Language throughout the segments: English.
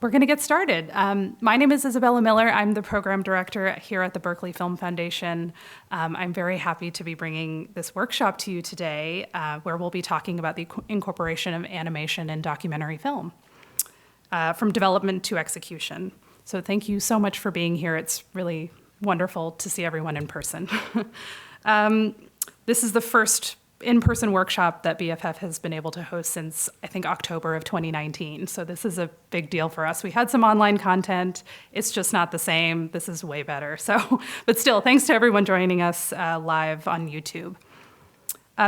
We're going to get started. My name is Isabella Miller. I'm the program director here at the Berkeley Film Foundation. I'm very happy to be bringing this workshop to you today, where we'll be talking about the incorporation of animation in documentary film, from development to execution. So thank you so much for being here. It's really wonderful to see everyone in person. This is the first in-person workshop that BFF has been able to host since, I think, October of 2019. So this is a big deal for us. We had some online content. It's just not the same. This is way better. So, but still, thanks to everyone joining us live on YouTube.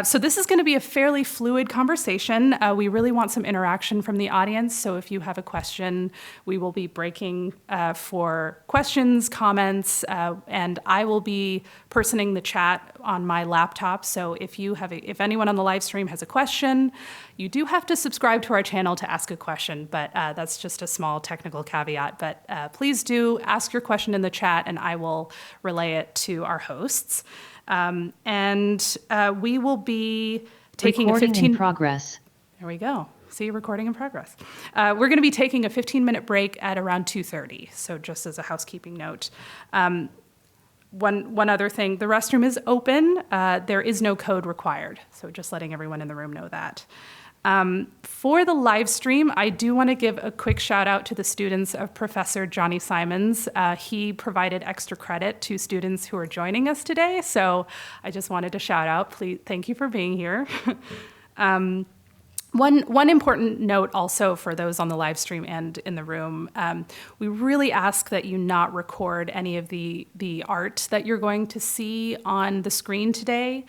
So this is going to be a fairly fluid conversation. We really want some interaction from the audience. So if you have a question, we will be breaking for questions, comments, and I will be personing the chat on my laptop. So if anyone on the live stream has a question, you do have to subscribe to our channel to ask a question, but that's just a small technical caveat. But please do ask your question in the chat, and I will relay it to our hosts. We will be taking a 15 in progress. There we go. See, recording in progress. We're going to be taking a 15-minute break at around 2:30. So just as a housekeeping note. One other thing, the restroom is open. There is no code required. So just letting everyone in the room know that. For the live stream, I do want to give a quick shout out to the students of Professor Johnny Simons. He provided extra credit to students who are joining us today. So I just wanted to shout out, please, thank you for being here. One important note also for those on the live stream and in the room, we really ask that you not record any of the art that you're going to see on the screen today.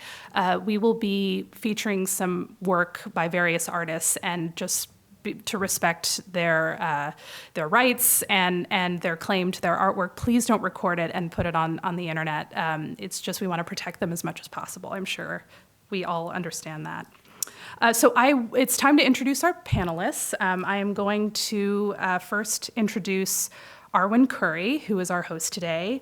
We will be featuring some work by various artists, and just to respect their rights and their claim to their artwork, please don't record it and put it on the internet. It's just we want to protect them as much as possible. I'm sure we all understand that. It's time to introduce our panelists. I am going to first introduce Arwen Curry, who is our host today.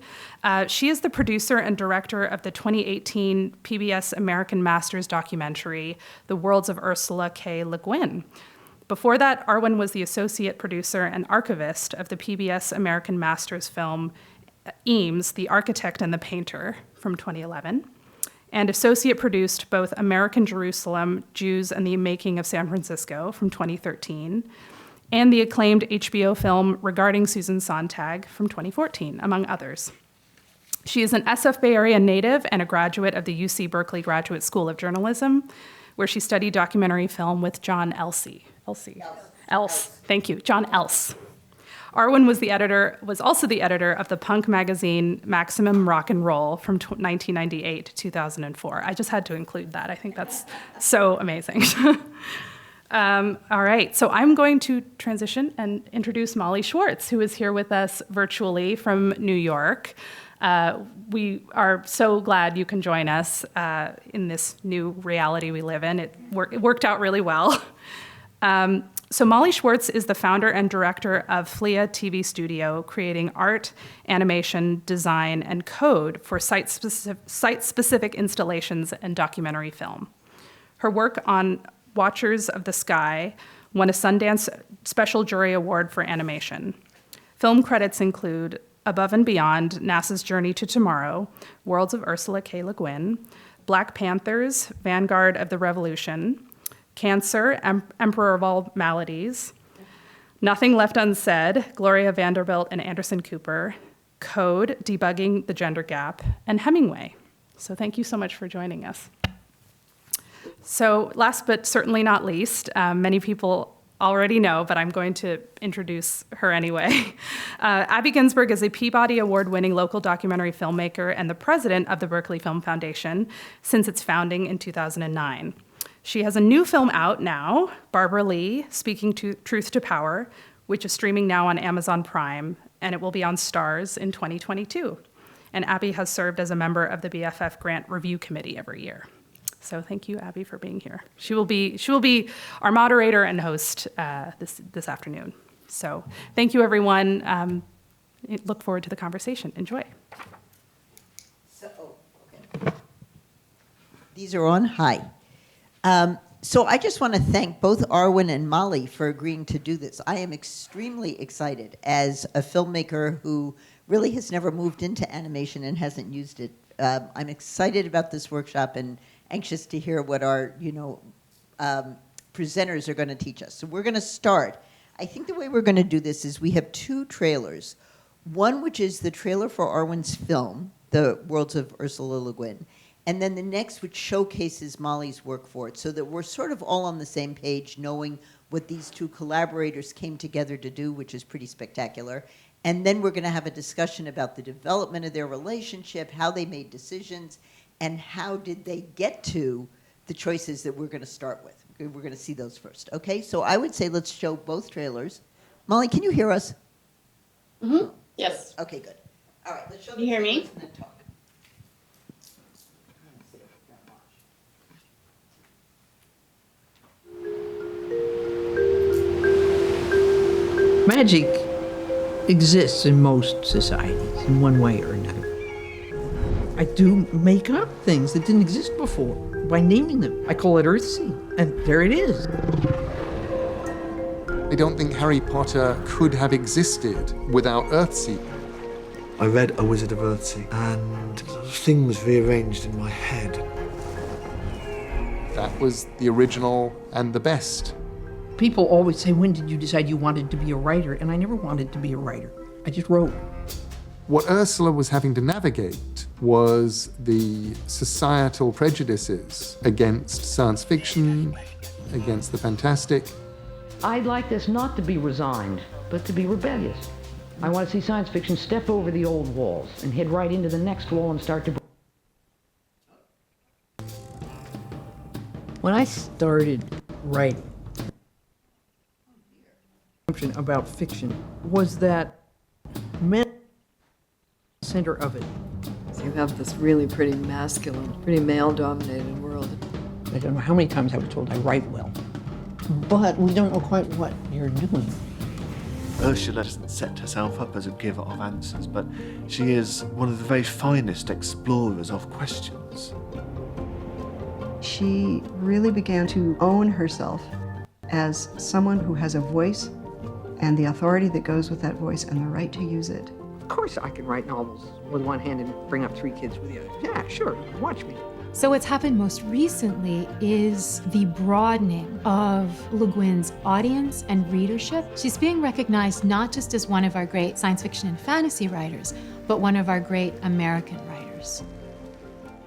She is the producer and director of the 2018 PBS American Masters documentary, The Worlds of Ursula K. Le Guin. Before that, Arwen was the associate producer and archivist of the PBS American Masters film Eames, The Architect and the Painter from 2011. And associate produced both American Jerusalem, Jews and the Making of San Francisco from 2013, and the acclaimed HBO film Regarding Susan Sontag from 2014, among others. She is an SF Bay Area native and a graduate of the UC Berkeley Graduate School of Journalism, where she studied documentary film with John Else. Thank you, John Else. Arwen was also the editor of the punk magazine Maximum Rock and Roll from 1998 to 2004. I just had to include that. I think that's so amazing. All right, so I'm going to transition and introduce Molly Schwartz, who is here with us virtually from New York. We are so glad you can join us in this new reality we live in. It worked out really well. So Molly Schwartz is the founder and director of FLIA TV Studio, creating art, animation, design, and code for site-specific installations and documentary film. Her work on Watchers of the Sky won a Sundance Special Jury Award for animation. Film credits include Above and Beyond, NASA's Journey to Tomorrow, Worlds of Ursula K. Le Guin, Black Panthers, Vanguard of the Revolution, Cancer, Emperor of All Maladies, Nothing Left Unsaid, Gloria Vanderbilt and Anderson Cooper, Code, Debugging the Gender Gap, and Hemingway. So thank you so much for joining us. So last but certainly not least, many people already know, but I'm going to introduce her anyway. Abby Ginsberg is a Peabody Award-winning local documentary filmmaker and the president of the Berkeley Film Foundation since its founding in 2009. She has a new film out now, Barbara Lee, Speaking Truth to Power, which is streaming now on Amazon Prime, and it will be on Starz in 2022. And Abby has served as a member of the BFF Grant Review Committee every year. So thank you, Abby, for being here. She will be our moderator and host this afternoon. So thank you, everyone. Look forward to the conversation. Enjoy. Okay. These are on. Hi. So I just want to thank both Arwen and Molly for agreeing to do this. I am extremely excited as a filmmaker who really has never moved into animation and hasn't used it. I'm excited about this workshop and anxious to hear what our, presenters are going to teach us. So we're going to start. I think the way we're going to do this is we have two trailers. One which is the trailer for Arwen's film, The Worlds of Ursula Le Guin, and then the next which showcases Molly's work for it, so that we're sort of all on the same page, knowing what these two collaborators came together to do, which is pretty spectacular. And then we're going to have a discussion about the development of their relationship, how they made decisions, and how did they get to the choices that we're going to start with. We're going to see those first. Okay, so I would say let's show both trailers. Molly, can you hear us? Mm-hmm. Yes. Okay, good. All right, let's show Can you hear me? and then talk. Magic exists in most societies in one way or another. I do make up things that didn't exist before by naming them. I call it Earthsea, and there it is. I don't think Harry Potter could have existed without Earthsea. I read A Wizard of Earthsea, and things rearranged in my head. That was the original and the best. People always say, when did you decide you wanted to be a writer? And I never wanted to be a writer. I just wrote. What Ursula was having to navigate was the societal prejudices against science fiction, against the fantastic. I'd like this not to be resigned, but to be rebellious. I want to see science fiction step over the old walls and head right into the next wall and start to... When I started writing, about fiction was that men center of it. So you have this really pretty masculine, pretty male-dominated world. I don't know how many times I was told I write well, but we don't know quite what you're doing. Ursula doesn't set herself up as a giver of answers, but she is one of the very finest explorers of questions. She really began to own herself as someone who has a voice and the authority that goes with that voice and the right to use it. Of course I can write novels with one hand and bring up 3 kids with the other. Yeah, sure, watch me. So what's happened most recently is the broadening of Le Guin's audience and readership. She's being recognized not just as one of our great science fiction and fantasy writers, but one of our great American writers.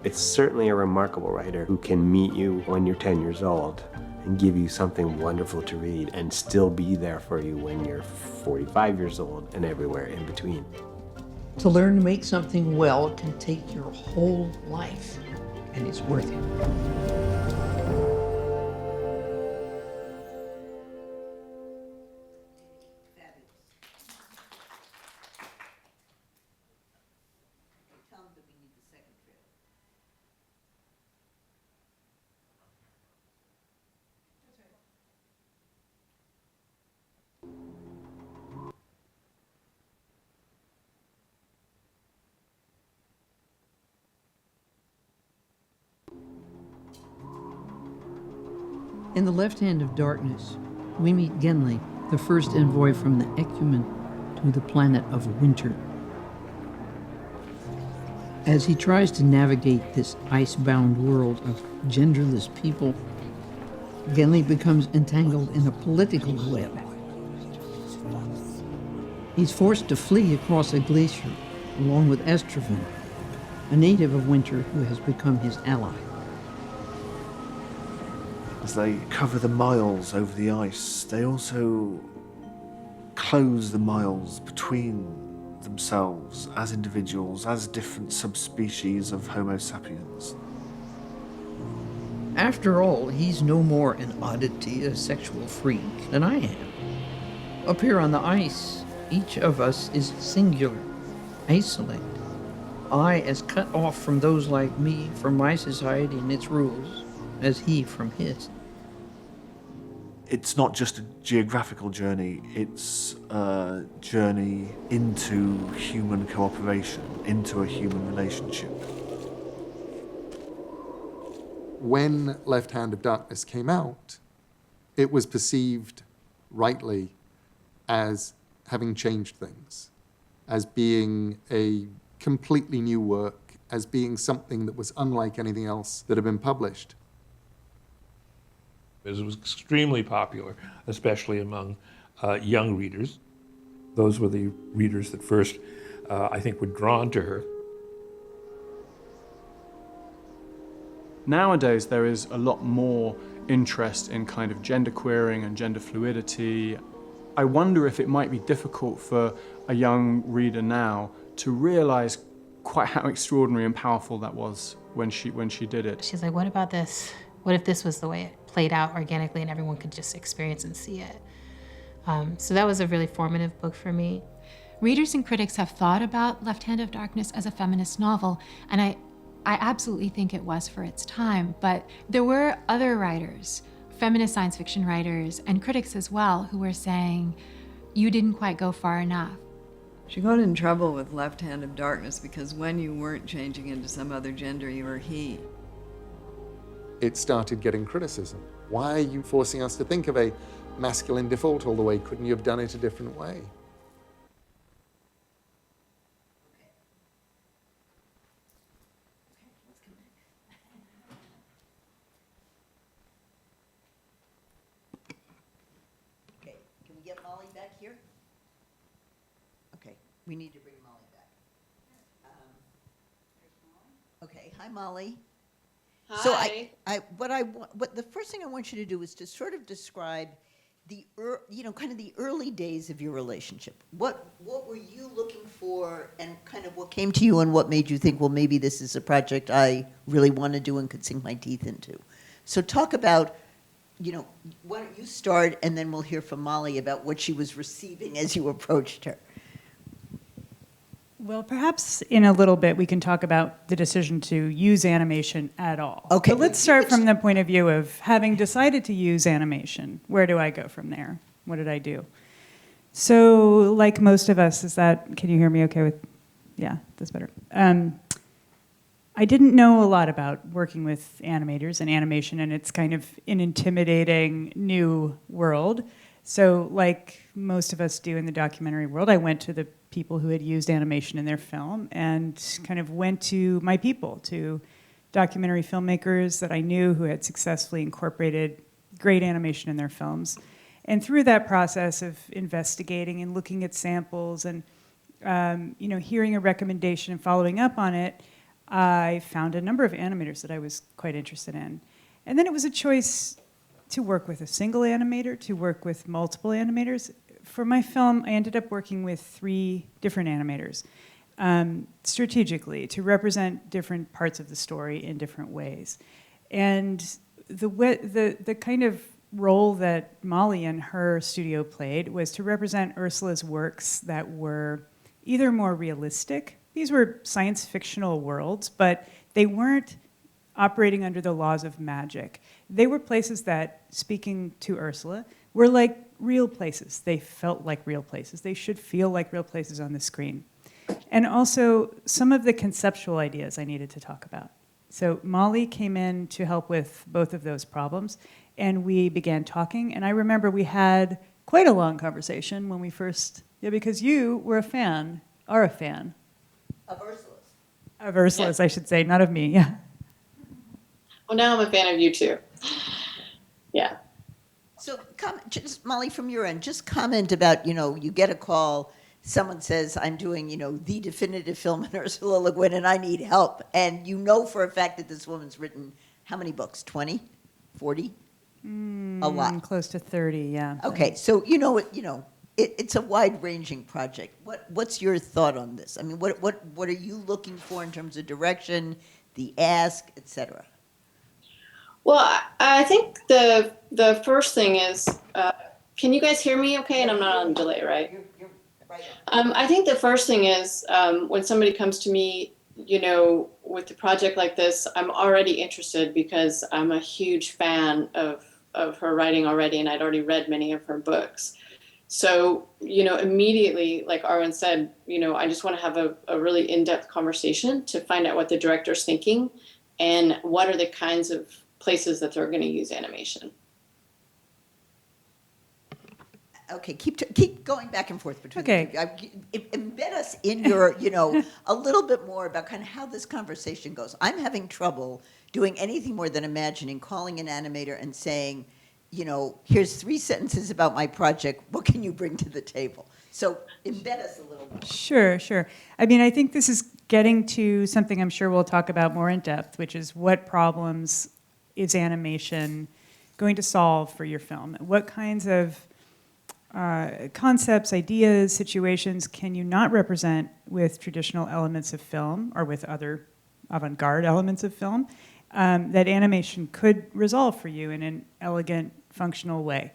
It's certainly a remarkable writer who can meet you when you're 10 years old and give you something wonderful to read and still be there for you when you're 45 years old and everywhere in between. To learn to make something well can take your whole life, and it's worth it. In The Left Hand of Darkness, we meet Genli, the first envoy from the Ecumen to the planet of winter. As he tries to navigate this ice-bound world of genderless people, Genli becomes entangled in a political web. He's forced to flee across a glacier, along with Estraven, a native of winter who has become his ally. As they cover the miles over the ice, they also close the miles between themselves as individuals, as different subspecies of Homo sapiens. After all, he's no more an oddity, a sexual freak, than I am. Up here on the ice, each of us is singular, isolated. I as cut off from those like me, from my society and its rules, as he from his. It's not just a geographical journey, it's a journey into human cooperation, into a human relationship. when Left Hand of Darkness came out, it was perceived rightly as having changed things, as being a completely new work, as being something that was unlike anything else that had been published. It was extremely popular, especially among young readers. Those were the readers that first, I think, were drawn to her. Nowadays, there is a lot more interest in kind of gender queering and gender fluidity. I wonder if it might be difficult for a young reader now to realize quite how extraordinary and powerful that was when she did it. She's like, what about this? What if this was the way it played out organically and everyone could just experience and see it? So that was a really formative book for me. Readers and critics have thought about Left Hand of Darkness as a feminist novel, and I absolutely think it was for its time, but there were other writers, feminist science fiction writers, and critics as well, who were saying, you didn't quite go far enough. She got in trouble with Left Hand of Darkness because when you weren't changing into some other gender, you were he. It started getting criticism. Why are you forcing us to think of a masculine default all the way? Couldn't you have done it a different way? Okay, can we get Molly back here? Okay, we need to bring Molly back. Okay, hi Molly. Hi. So what the first thing I want you to do is to sort of describe the kind of the early days of your relationship. What were you looking for, and kind of what came to you, and what made you think, well, maybe this is a project I really want to do and could sink my teeth into. So talk about, why don't you start, and then we'll hear from Molly about what she was receiving as you approached her. Well, perhaps in a little bit we can talk about the decision to use animation at all. Okay. But let's start from the point of view of having decided to use animation. Where do I go from there? What did I do? So, like most of us, can you hear me okay with, yeah, that's better. I didn't know a lot about working with animators and animation, and it's kind of an intimidating new world. So like most of us do in the documentary world, I went to the people who had used animation in their film and kind of went to my people, to documentary filmmakers that I knew who had successfully incorporated great animation in their films. And through that process of investigating and looking at samples and hearing a recommendation and following up on it, I found a number of animators that I was quite interested in. And then it was a choice to work with a single animator, to work with multiple animators. For my film, I ended up working with 3 different animators, strategically, to represent different parts of the story in different ways. And the kind of role that Molly and her studio played was to represent Ursula's works that were either more realistic. These were science fictional worlds, but they weren't operating under the laws of magic. They were places that, speaking to Ursula, were like real places. They felt like real places. They should feel like real places on the screen. And also, some of the conceptual ideas I needed to talk about. So Molly came in to help with both of those problems, and we began talking. And I remember we had quite a long conversation when we first, because you were a fan, are a fan. Of Ursula's. Of Ursula's, yeah. I should say, not of me, yeah. Well, now I'm a fan of you too. Yeah. So, just Molly, from your end, just comment about, you get a call, someone says, I'm doing, the definitive film on Ursula Le Guin and I need help. And you know for a fact that this woman's written how many books? 20? 40? A lot. Close to 30, yeah. Okay, so it's a wide-ranging project. What's your thought on this? I mean, what are you looking for in terms of direction, the ask, et cetera? Well, I think the first thing is, can you guys hear me okay? And I'm not on delay, right? You're right. I think the first thing is when somebody comes to me, with a project like this, I'm already interested because I'm a huge fan of her writing already, and I'd already read many of her books. So, immediately, like Arwen said, I just want to have a really in-depth conversation to find out what the director's thinking and what are the kinds of places that they're going to use animation. Okay, keep going back and forth between Okay. the two. Embed us in your, a little bit more about kind of how this conversation goes. I'm having trouble doing anything more than imagining calling an animator and saying, here's 3 sentences about my project. What can you bring to the table? So embed us a little more. Sure. I mean, I think this is getting to something I'm sure we'll talk about more in depth, which is what problems is animation going to solve for your film? What kinds of concepts, ideas, situations can you not represent with traditional elements of film or with other avant-garde elements of film that animation could resolve for you in an elegant, functional way?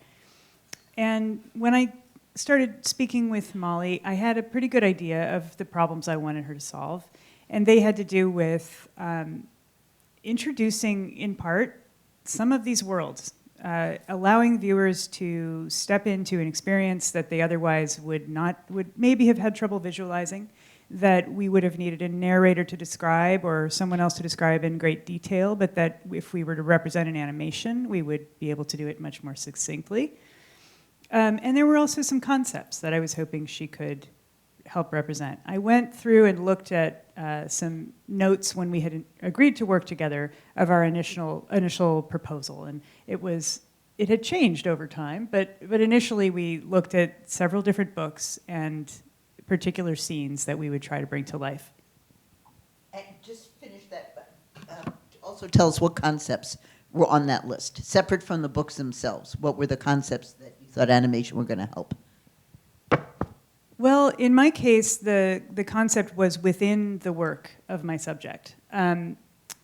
And when I started speaking with Molly, I had a pretty good idea of the problems I wanted her to solve. And they had to do with introducing, in part, some of these worlds, allowing viewers to step into an experience that they otherwise would maybe have had trouble visualizing, that we would have needed a narrator to describe or someone else to describe in great detail, but that if we were to represent an animation, we would be able to do it much more succinctly. And there were also some concepts that I was hoping she could help represent. I went through and looked at some notes when we had agreed to work together of our initial proposal, and it had changed over time, but initially we looked at several different books and particular scenes that we would try to bring to life. And just finish that, but also tell us what concepts were on that list, separate from the books themselves. What were the concepts that you thought animation were going to help? Well, in my case, the concept was within the work of my subject.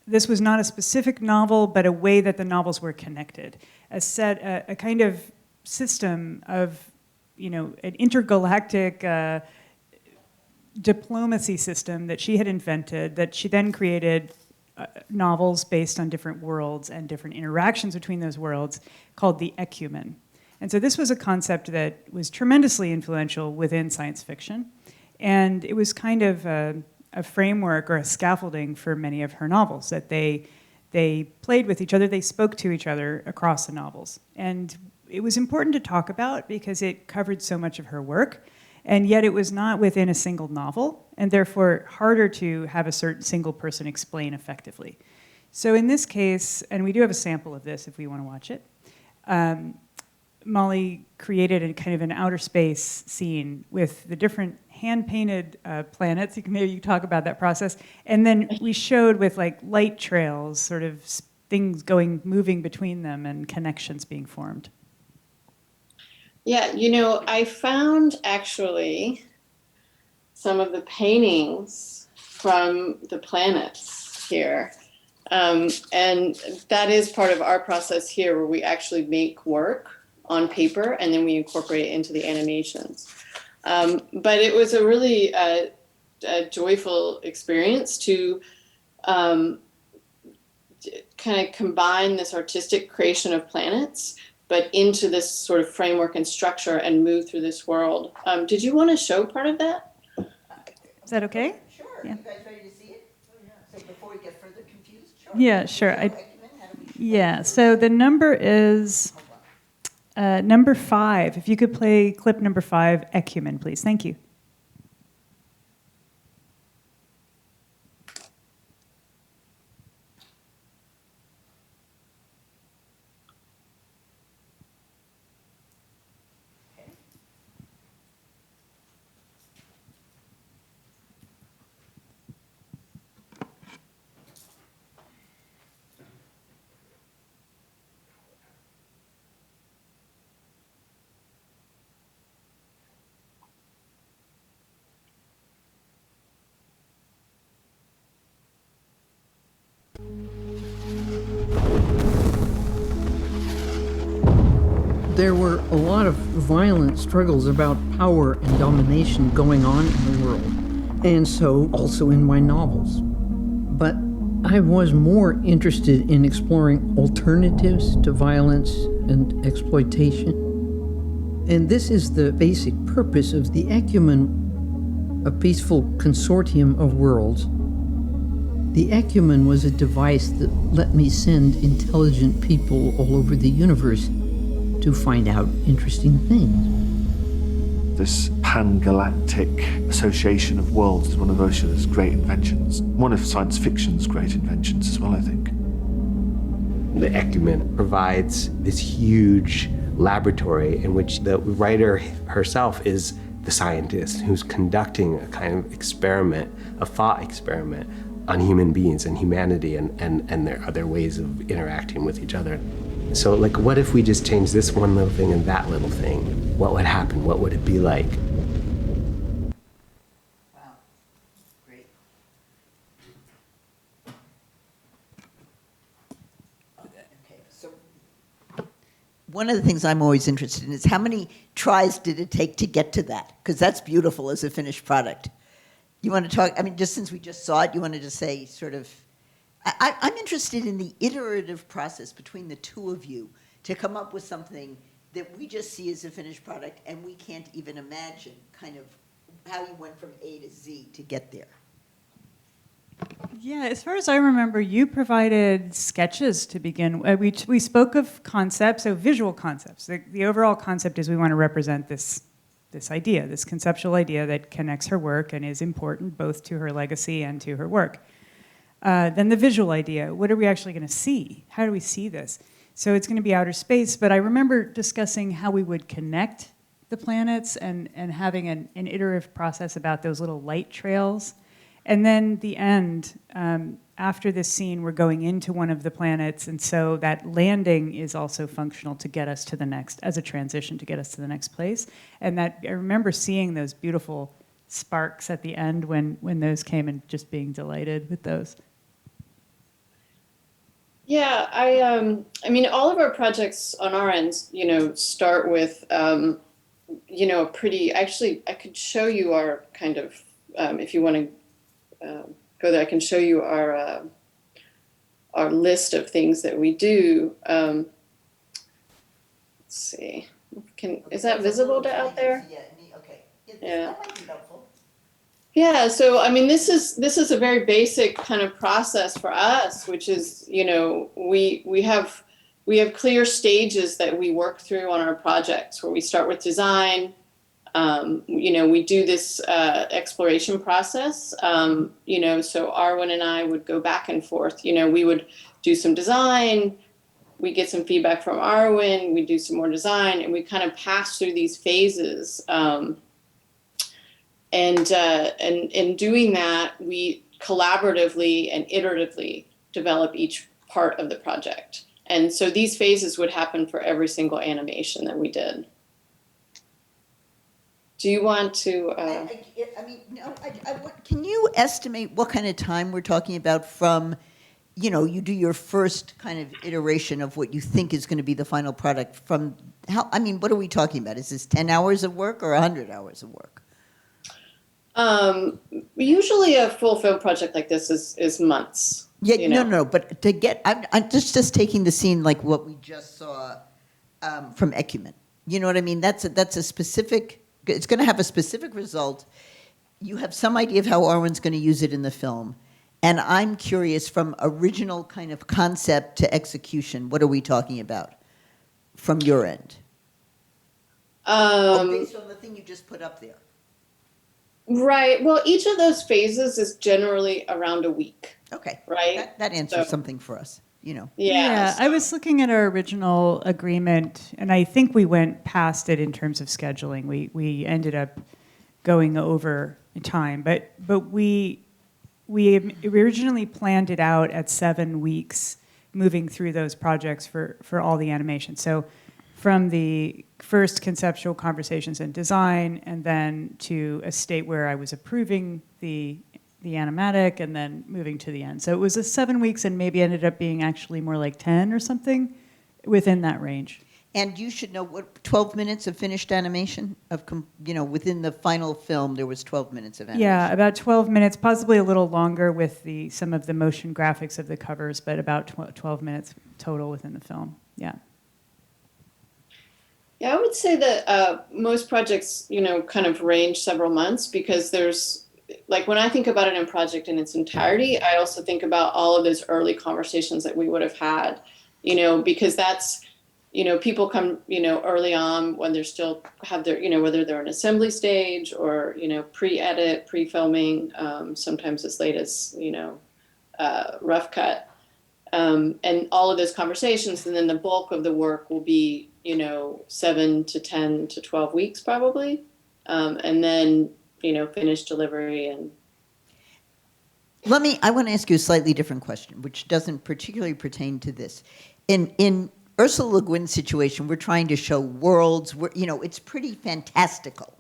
This was not a specific novel, but a way that the novels were connected. A kind of system of, an intergalactic diplomacy system that she had invented, that she then created novels based on different worlds and different interactions between those worlds, called the ecumen. And so this was a concept that was tremendously influential within science fiction, and it was kind of a framework or a scaffolding for many of her novels, that they played with each other, they spoke to each other across the novels. And it was important to talk about because it covered so much of her work, and yet it was not within a single novel, and therefore harder to have a certain single person explain effectively. So in this case, and we do have a sample of this if we want to watch it, Molly created a kind of an outer space scene with the different hand-painted planets. Maybe you talk about that process. And then we showed with like light trails, sort of things moving between them and connections being formed. Yeah, I found actually some of the paintings from the planets here. And that is part of our process here, where we actually make work on paper and then we incorporate it into the animations. But it was a really joyful experience to kind of combine this artistic creation of planets, but into this sort of framework and structure and move through this world. Did you want to show part of that? Is that okay? Sure. Yeah. You guys ready to see it? So before we get further confused, sure. Yeah, sure. Yeah, so the number is number 5. If you could play clip number 5, Ecumen, please. Thank you. There were a lot of violent struggles about power and domination going on in the world, and so also in my novels. But I was more interested in exploring alternatives to violence and exploitation. And this is the basic purpose of the Ecumen, a peaceful consortium of worlds. The Ecumen was a device that let me send intelligent people all over the universe to find out interesting things. This pan-galactic association of worlds is one of Ursula's great inventions. One of science fiction's great inventions as well, I think. The Ecumen provides this huge laboratory in which the writer herself is the scientist who's conducting a kind of experiment, a thought experiment on human beings and humanity and their other ways of interacting with each other. So, like, what if we just change this one little thing and that little thing? What would happen? What would it be like? Wow, great. Okay, so one of the things I'm always interested in is how many tries did it take to get to that? Because that's beautiful as a finished product. You want to talk, I mean, just since we just saw it, you wanted to say sort of, I'm interested in the iterative process between the two of you to come up with something that we just see as a finished product and we can't even imagine kind of how you went from A to Z to get there. Yeah, as far as I remember, you provided sketches to begin. We spoke of concepts, so visual concepts. The overall concept is we want to represent this idea, this conceptual idea that connects her work and is important both to her legacy and to her work. Then the visual idea, what are we actually going to see? How do we see this? So it's going to be outer space, but I remember discussing how we would connect the planets and having an iterative process about those little light trails. And then the end, after this scene, we're going into one of the planets, and so that landing is also functional to get us to the next, as a transition to get us to the next place. And that I remember seeing those beautiful sparks at the end when those came and just being delighted with those. Yeah, I mean, all of our projects on our end, start with, a pretty, actually, I could show you our kind of, if you want to go there, I can show you our list of things that we do. Let's see, is that visible out there? Yeah, okay. Yeah. That might be helpful. Yeah, so I mean, this is a very basic kind of process for us, which is, we have clear stages that we work through on our projects, where we start with design. We do this exploration process. So Arwen and I would go back and forth. We would do some design. We get some feedback from Arwen. We do some more design, and we kind of pass through these phases. And in doing that, we collaboratively and iteratively develop each part of the project. And so these phases would happen for every single animation that we did. Do you want to? Can you estimate what kind of time we're talking about from, you do your first kind of iteration of what you think is going to be the final product from what are we talking about? Is this 10 hours of work or 100 hours of work? Usually a full film project like this is months. Yeah, no, but to get, I'm just taking the scene like what we just saw from Ecumen. You know what I mean? That's a specific, it's going to have a specific result. You have some idea of how Arwen's going to use it in the film. And I'm curious, from original kind of concept to execution, what are we talking about from your end? Based on the thing you just put up there. Right. Well, each of those phases is generally around a week. Okay. Right. That answers something for us. Yeah, I was looking at our original agreement, and I think we went past it in terms of scheduling. We ended up going over time, but we originally planned it out at 7 weeks, moving through those projects for all the animation. So from the first conceptual conversations and design, and then to a state where I was approving the animatic, and then moving to the end. So it was 7 weeks, and maybe ended up being actually more like 10 or something within that range. And you should know what 12 minutes of finished animation within the final film there was 12 minutes of animation. Yeah, about 12 minutes, possibly a little longer with some of the motion graphics of the covers, but about 12 minutes total within the film. Yeah. Yeah, I would say that most projects, kind of range several months, because there's like when I think about an project in its entirety, I also think about all of those early conversations that we would have had, you know, because that's, you know, people come, you know, early on when they're still have their, you know, whether they're in assembly stage or, you know, pre-edit, pre-filming, sometimes as late as, you know, rough cut. And all of those conversations, and then the bulk of the work will be, you know, 7 to 10 to 12 weeks probably. And then, you know, finished delivery. And I want to ask you a slightly different question, which doesn't particularly pertain to this. In Ursula Le Guin's situation, we're trying to show worlds where, you know, it's pretty fantastical.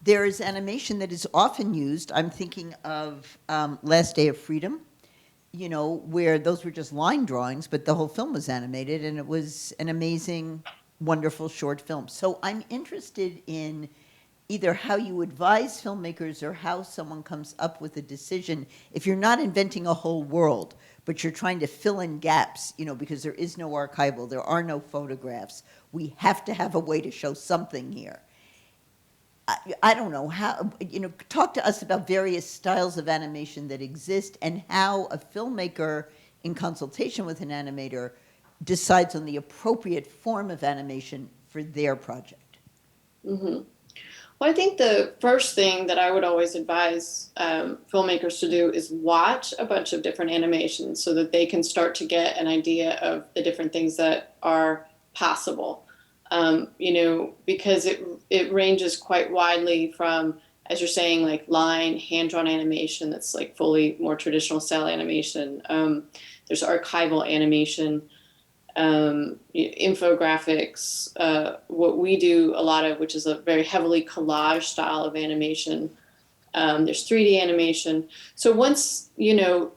There is animation that is often used. I'm thinking of Last Day of Freedom, you know, where those were just line drawings, but the whole film was animated, and it was an amazing, wonderful short film. So I'm interested in either how you advise filmmakers or how someone comes up with a decision. If you're not inventing a whole world, but you're trying to fill in gaps, you know, because there is no archival, there are no photographs, we have to have a way to show something here. I don't know how, you know, talk to us about various styles of animation that exist and how a filmmaker in consultation with an animator decides on the appropriate form of animation for their project. mm-hmm. Well, I think the first thing that I would always advise filmmakers to do is watch a bunch of different animations so that they can start to get an idea of the different things that are possible. You know, because it ranges quite widely from, as you're saying, like line, hand-drawn animation that's like fully more traditional style animation. There's archival animation. Infographics, what we do a lot of, which is a very heavily collage style of animation. There's 3D animation. So once, you know,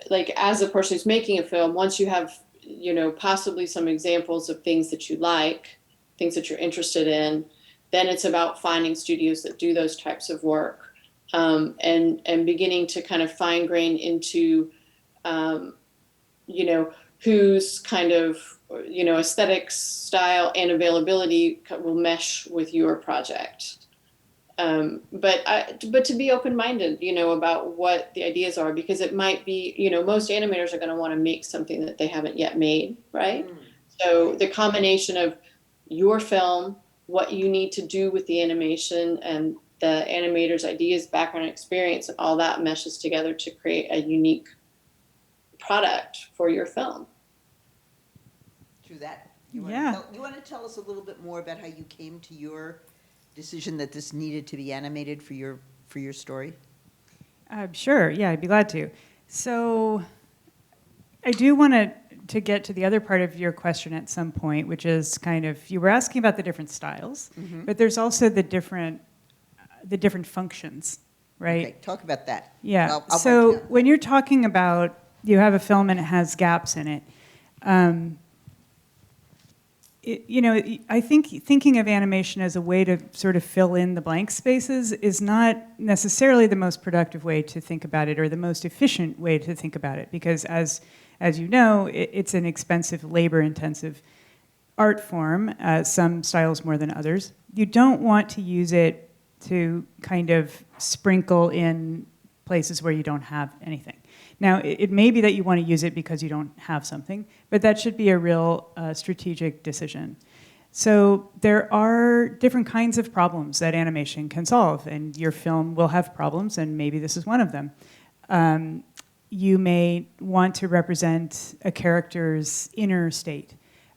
like as a person who's making a film, once you have, you know, possibly some examples of things that you like, things that you're interested in, then it's about finding studios that do those types of work, and beginning to kind of fine grain into, you know, whose kind of, you know, aesthetics, style, and availability will mesh with your project. But to be open-minded, you know, about what the ideas are, because it might be, you know, most animators are going to want to make something that they haven't yet made, right? So the combination of your film, what you need to do with the animation, and the animator's ideas, background, experience, and all that meshes together to create a unique product for your film. True that. You want to tell us a little bit more about how you came to your decision that this needed to be animated for your story? Sure. Yeah, I'd be glad to. So I do want to get to the other part of your question at some point, which is kind of, you were asking about the different styles, but there's also the different functions, right? Okay, talk about that. Yeah. I'll So when you're talking about, you have a film and it has gaps in it, you know, I think thinking of animation as a way to sort of fill in the blank spaces is not necessarily the most productive way to think about it, or the most efficient way to think about it, because as you know, it's an expensive, labor-intensive art form, some styles more than others. You don't want to use it to kind of sprinkle in places where you don't have anything. Now, it may be that you want to use it because you don't have something, but that should be a real strategic decision. So there are different kinds of problems that animation can solve, and your film will have problems, and maybe this is one of them. You may want to represent a character's inner state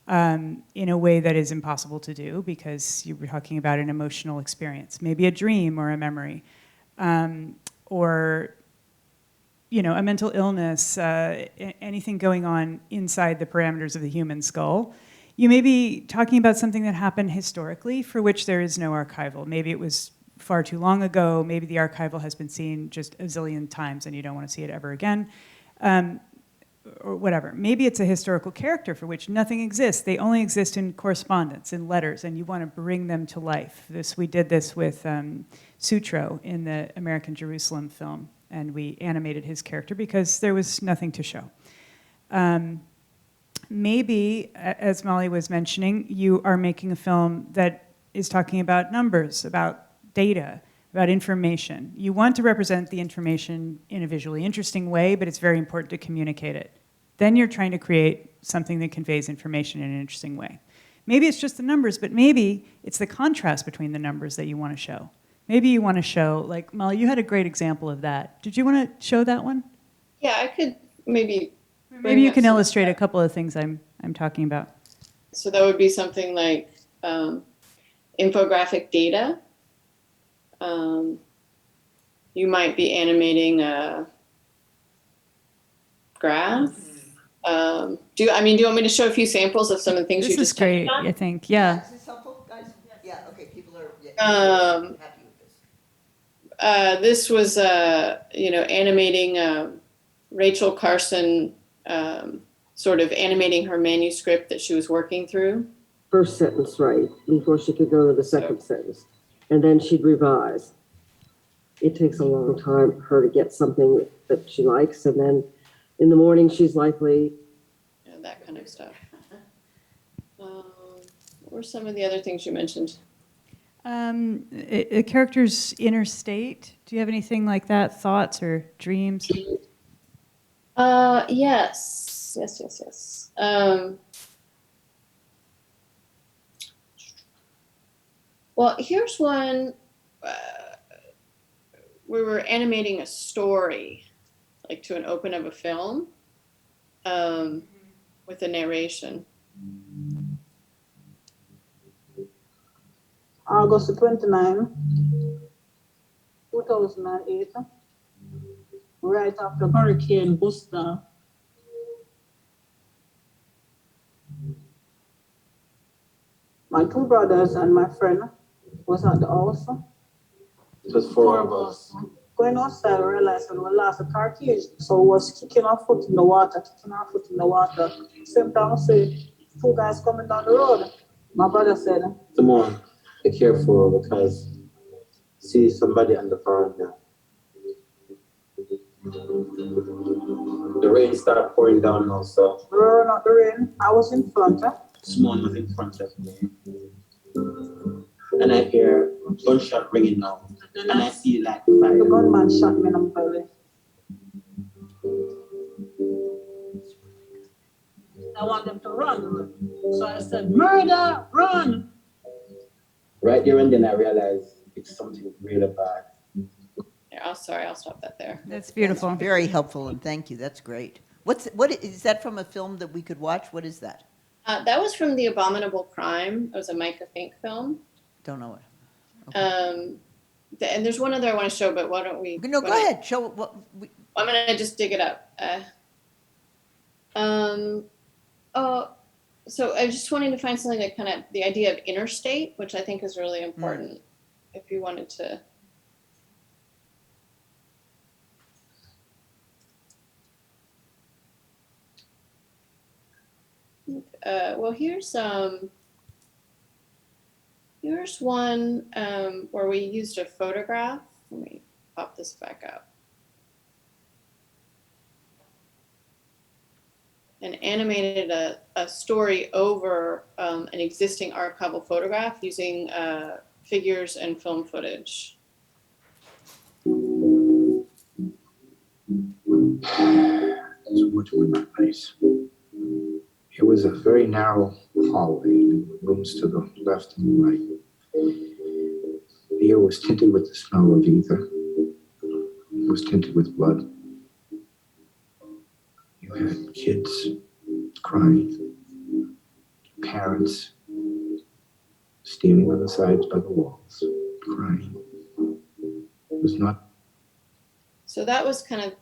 in a way that is impossible to do because you're talking about an emotional experience, maybe a dream or a memory, or you know, a mental illness, anything going on inside the parameters of the human skull. You may be talking about something that happened historically for which there is no archival. Maybe it was far too long ago. Maybe the archival has been seen just a zillion times and you don't want to see it ever again, or whatever. Maybe it's a historical character for which nothing exists. They only exist in correspondence, in letters, and you want to bring them to life. We did this with Sutro in the American Jerusalem film, and we animated his character because there was nothing to show. Maybe, as Molly was mentioning, you are making a film that is talking about numbers, about data, about information. You want to represent the information in a visually interesting way, but it's very important to communicate it. Then you're trying to create something that conveys information in an interesting way. Maybe it's just the numbers, but maybe it's the contrast between the numbers that you want to show. Maybe you want to show, like, Molly, you had a great example of that. Did you want to show that one? Yeah, I could maybe. Maybe you can illustrate a couple of things I'm talking about. So that would be something like infographic data. You might be animating a graph. Do you want me to show a few samples of some of the things you just great, touched on? I think. Yeah. Is this helpful, guys? Yeah, okay, people are happy with this. This was, animating Rachel Carson, sort of animating her manuscript that she was working through. First sentence right before she could go to the second sentence, and then she'd revise. It takes a long time for her to get something that she likes, and then in the morning she's likely. That kind of stuff. What were some of the other things you mentioned? A character's inner state. Do you have anything like that? Thoughts or dreams? Yes. Well, here's one. We were animating a story, like to an open of a film, with a narration. August 29, 2008, right after Hurricane Buster. My two brothers and my friend was at the house. Just four of us. Going outside, we realized when we lost the car keys, so we was kicking our foot in the water. Same time, I say, two guys coming down the road. My brother said, Come on, be careful because see somebody on the veranda. The rain started pouring down now, so. Not the rain. I was in front. Someone was in front of me. And I hear gunshot ringing now. And I see like fire. The gunman shot me in the belly. I want them to run. So I said, murder, run. Right there and then I realized it's something really bad. I'll stop that there. That's beautiful. That's very helpful, and thank you. That's great. What is that from a film that we could watch? What is that? That was from The Abominable Crime. It was a Micah Fink film. Don't know it. Okay. And there's one other I want to show, but why don't we? No, go ahead. Show what. I'm gonna just dig it up. So I just wanted to find something that kind of the idea of interstate, which I think is really important. If you wanted to. Well, here's one where we used a photograph. Let me pop this back up. And animated a story over an existing archival photograph using figures and film footage. So much was my place. It was a very narrow hallway, rooms to the left and right. The air was tinted with the smell of ether. It was tinted with blood. You had kids crying, parents standing on the sides by the walls, crying. It was not. So that was kind of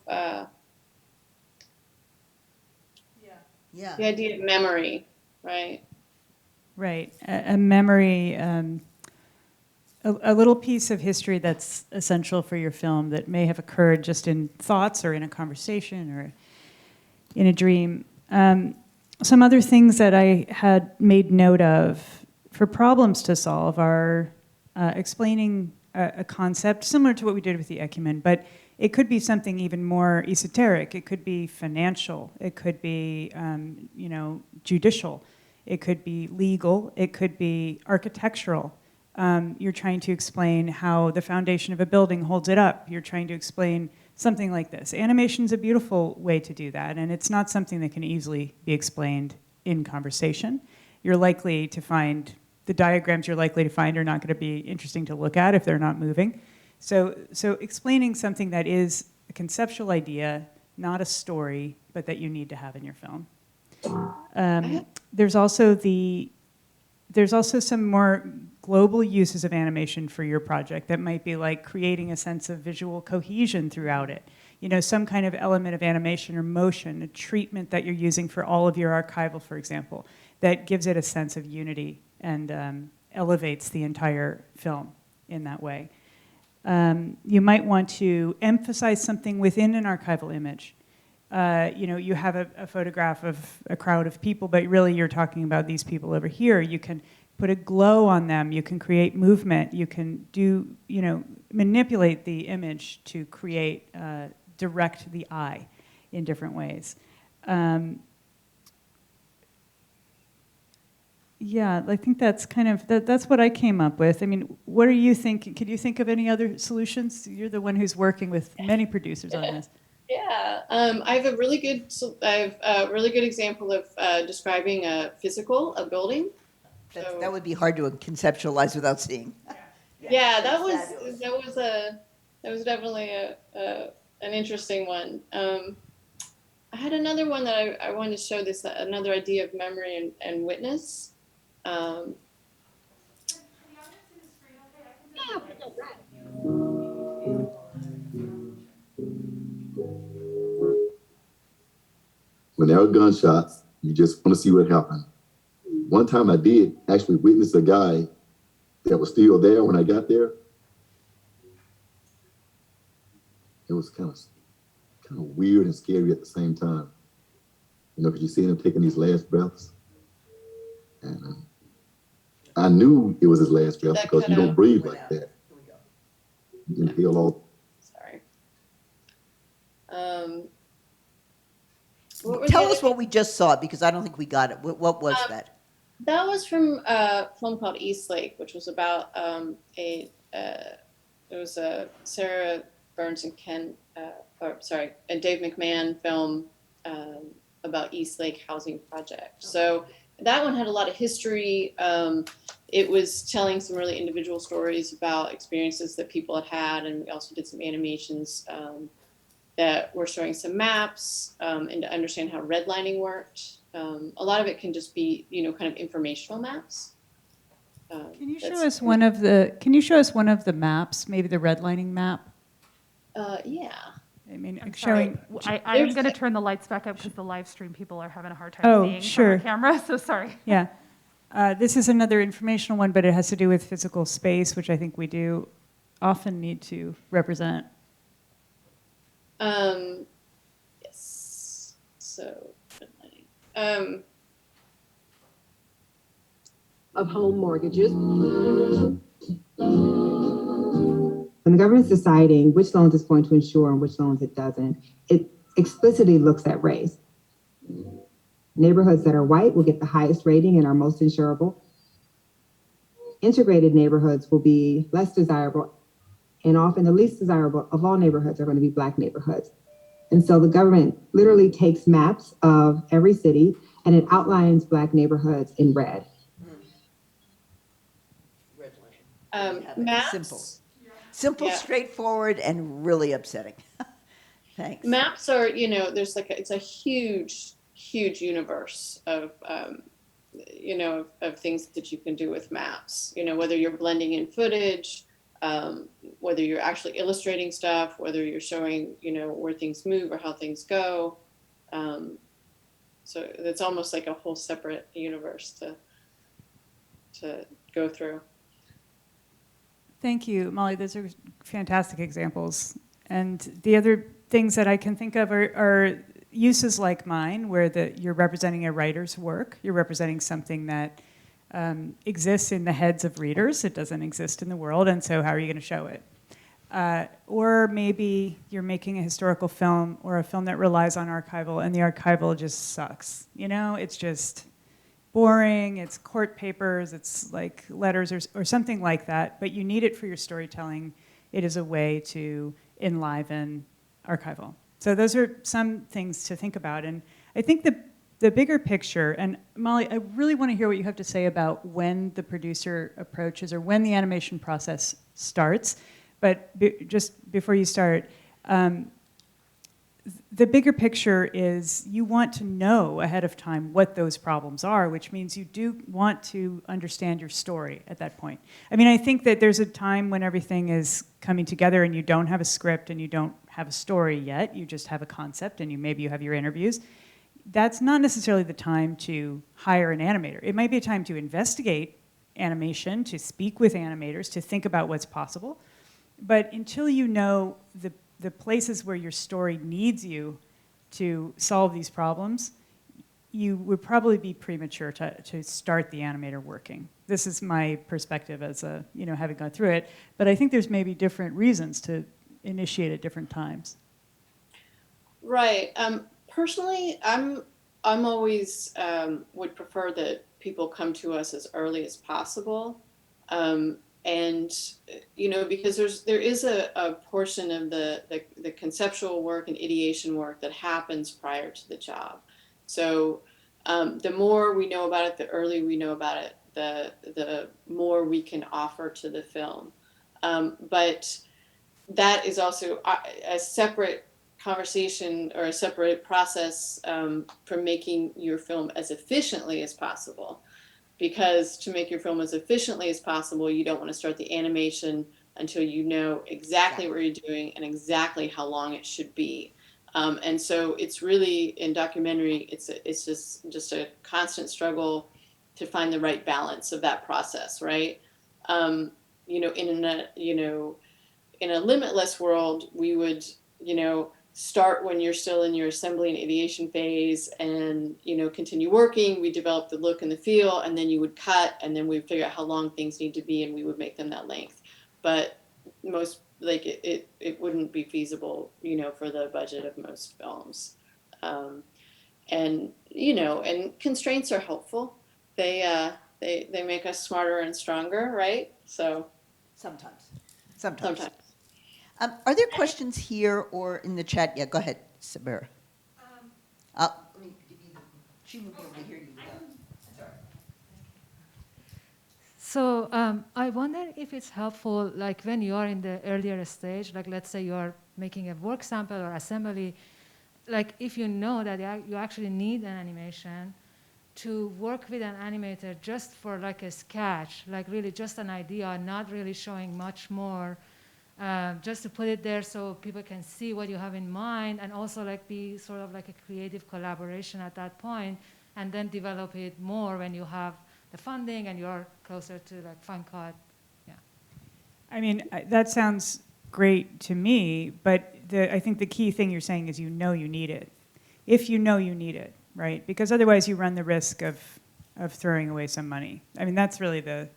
the idea of memory, right? Right, a memory, a little piece of history that's essential for your film that may have occurred just in thoughts or in a conversation or in a dream. Some other things that I had made note of for problems to solve are explaining a concept similar to what we did with the ecumen, but it could be something even more esoteric. It could be financial. It could be, judicial. It could be legal. It could be architectural. You're trying to explain how the foundation of a building holds it up. You're trying to explain something like this. Animation's a beautiful way to do that, and it's not something that can easily be explained in conversation. You're likely to find, the diagrams you're likely to find are not going to be interesting to look at if they're not moving. So explaining something that is a conceptual idea, not a story, but that you need to have in your film. There's also some more global uses of animation for your project that might be like creating a sense of visual cohesion throughout it. You know, some kind of element of animation or motion, a treatment that you're using for all of your archival, for example, that gives it a sense of unity and elevates the entire film in that way. You might want to emphasize something within an archival image. You know, you have a photograph of a crowd of people, but really you're talking about these people over here. You can put a glow on them. You can create movement. You can do, you know, manipulate the image to create, direct the eye in different ways. Yeah, I think that's kind of, that's what I came up with. I mean, what are you thinking? Could you think of any other solutions? You're the one who's working with many producers on this. Yeah, I have a really good example of describing a building. That would be hard to conceptualize without seeing. Yeah, that was definitely an interesting one. I had another one that I wanted to show this, another idea of memory and witness. When there are gunshots, you just want to see what happened. One time I did actually witness a guy that was still there when I got there. It was kind of weird and scary at the same time. You know, because you see him taking these last breaths. And I knew it was his last breath because you don't breathe like that. You can feel all. Sorry. Tell us what we just saw, because I don't think we got it. What was that? That was from a film called Eastlake, which was about it was a Sarah Burns and and Dave McMahon film about Eastlake housing project. So that one had a lot of history. It was telling some really individual stories about experiences that people had had, and we also did some animations that were showing some maps and to understand how redlining worked. A lot of it can just be, you know, kind of informational maps. Can you show us one of the maps, maybe the redlining map? Yeah. I mean, I'm showing. I'm going to turn the lights back up because the live stream people are having a hard time seeing from our camera. So sorry. Yeah. This is another informational one, but it has to do with physical space, which I think we do often need to represent. Yes. So, of home mortgages. When the government's deciding which loans it's going to insure and which loans it doesn't, it explicitly looks at race. Neighborhoods that are white will get the highest rating and are most insurable. Integrated neighborhoods will be less desirable, and often the least desirable of all neighborhoods are going to be Black neighborhoods. And so the government literally takes maps of every city and it outlines Black neighborhoods in red. Maps. Simple, Yeah. straightforward, and really upsetting. Thanks. Maps are, you know, there's it's a huge universe of, you know, of things that you can do with maps. You know, whether you're blending in footage, whether you're actually illustrating stuff, whether you're showing, you know, where things move or how things go. So it's almost like a whole separate universe to go through. Thank you, Molly. Those are fantastic examples. And the other things that I can think of are uses like mine, where you're representing a writer's work. You're representing something that exists in the heads of readers. It doesn't exist in the world, and so how are you going to show it? Or maybe you're making a historical film or a film that relies on archival, and the archival just sucks. You know, it's just, boring, it's court papers, it's like letters or something like that, but you need it for your storytelling. It is a way to enliven archival. So those are some things to think about. And I think the bigger picture, and Molly, I really want to hear what you have to say about when the producer approaches or when the animation process starts. But just before you start, the bigger picture is you want to know ahead of time what those problems are, which means you do want to understand your story at that point. I mean, I think that there's a time when everything is coming together and you don't have a script and you don't have a story yet, you just have a concept and maybe you have your interviews. That's not necessarily the time to hire an animator. It might be a time to investigate animation, to speak with animators, to think about what's possible. But until you know the places where your story needs you to solve these problems, you would probably be premature to start the animator working. This is my perspective as having gone through it, but I think there's maybe different reasons to initiate at different times. Right. Personally, I'm always would prefer that people come to us as early as possible. And because there is a portion of the conceptual work and ideation work that happens prior to the job. So the more we know about it, the earlier we know about it, the more we can offer to the film. But that is also a separate conversation or a separate process for making your film as efficiently as possible. Because to make your film as efficiently as possible, you don't want to start the animation until you know exactly what you're doing and exactly how long it should be. And so it's really, in documentary, it's just a constant struggle to find the right balance of that process, right? In a limitless world, we would, start when you're still in your assembly and ideation phase and, continue working. We develop the look and the feel, and then you would cut, and then we'd figure out how long things need to be, and we would make them that length. But it wouldn't be feasible, for the budget of most films. And constraints are helpful. They make us smarter and stronger, right? So sometimes. Are there questions here or in the chat? Yeah, go ahead, Sabira. She will be able to hear you. Sorry. So I wonder if it's helpful, like when you are in the earlier stage, like let's say you are making a work sample or assembly, like if you know that you actually need an animation, to work with an animator just for like a sketch, like really just an idea, not really showing much more, just to put it there so people can see what you have in mind, and also like be sort of like a creative collaboration at that point, and then develop it more when you have the funding and you're closer to like fun cut. Yeah. I mean, that sounds great to me, but I think the key thing you're saying is you need it. If you know you need it, right? Because otherwise you run the risk of throwing away some money. I mean, that's really the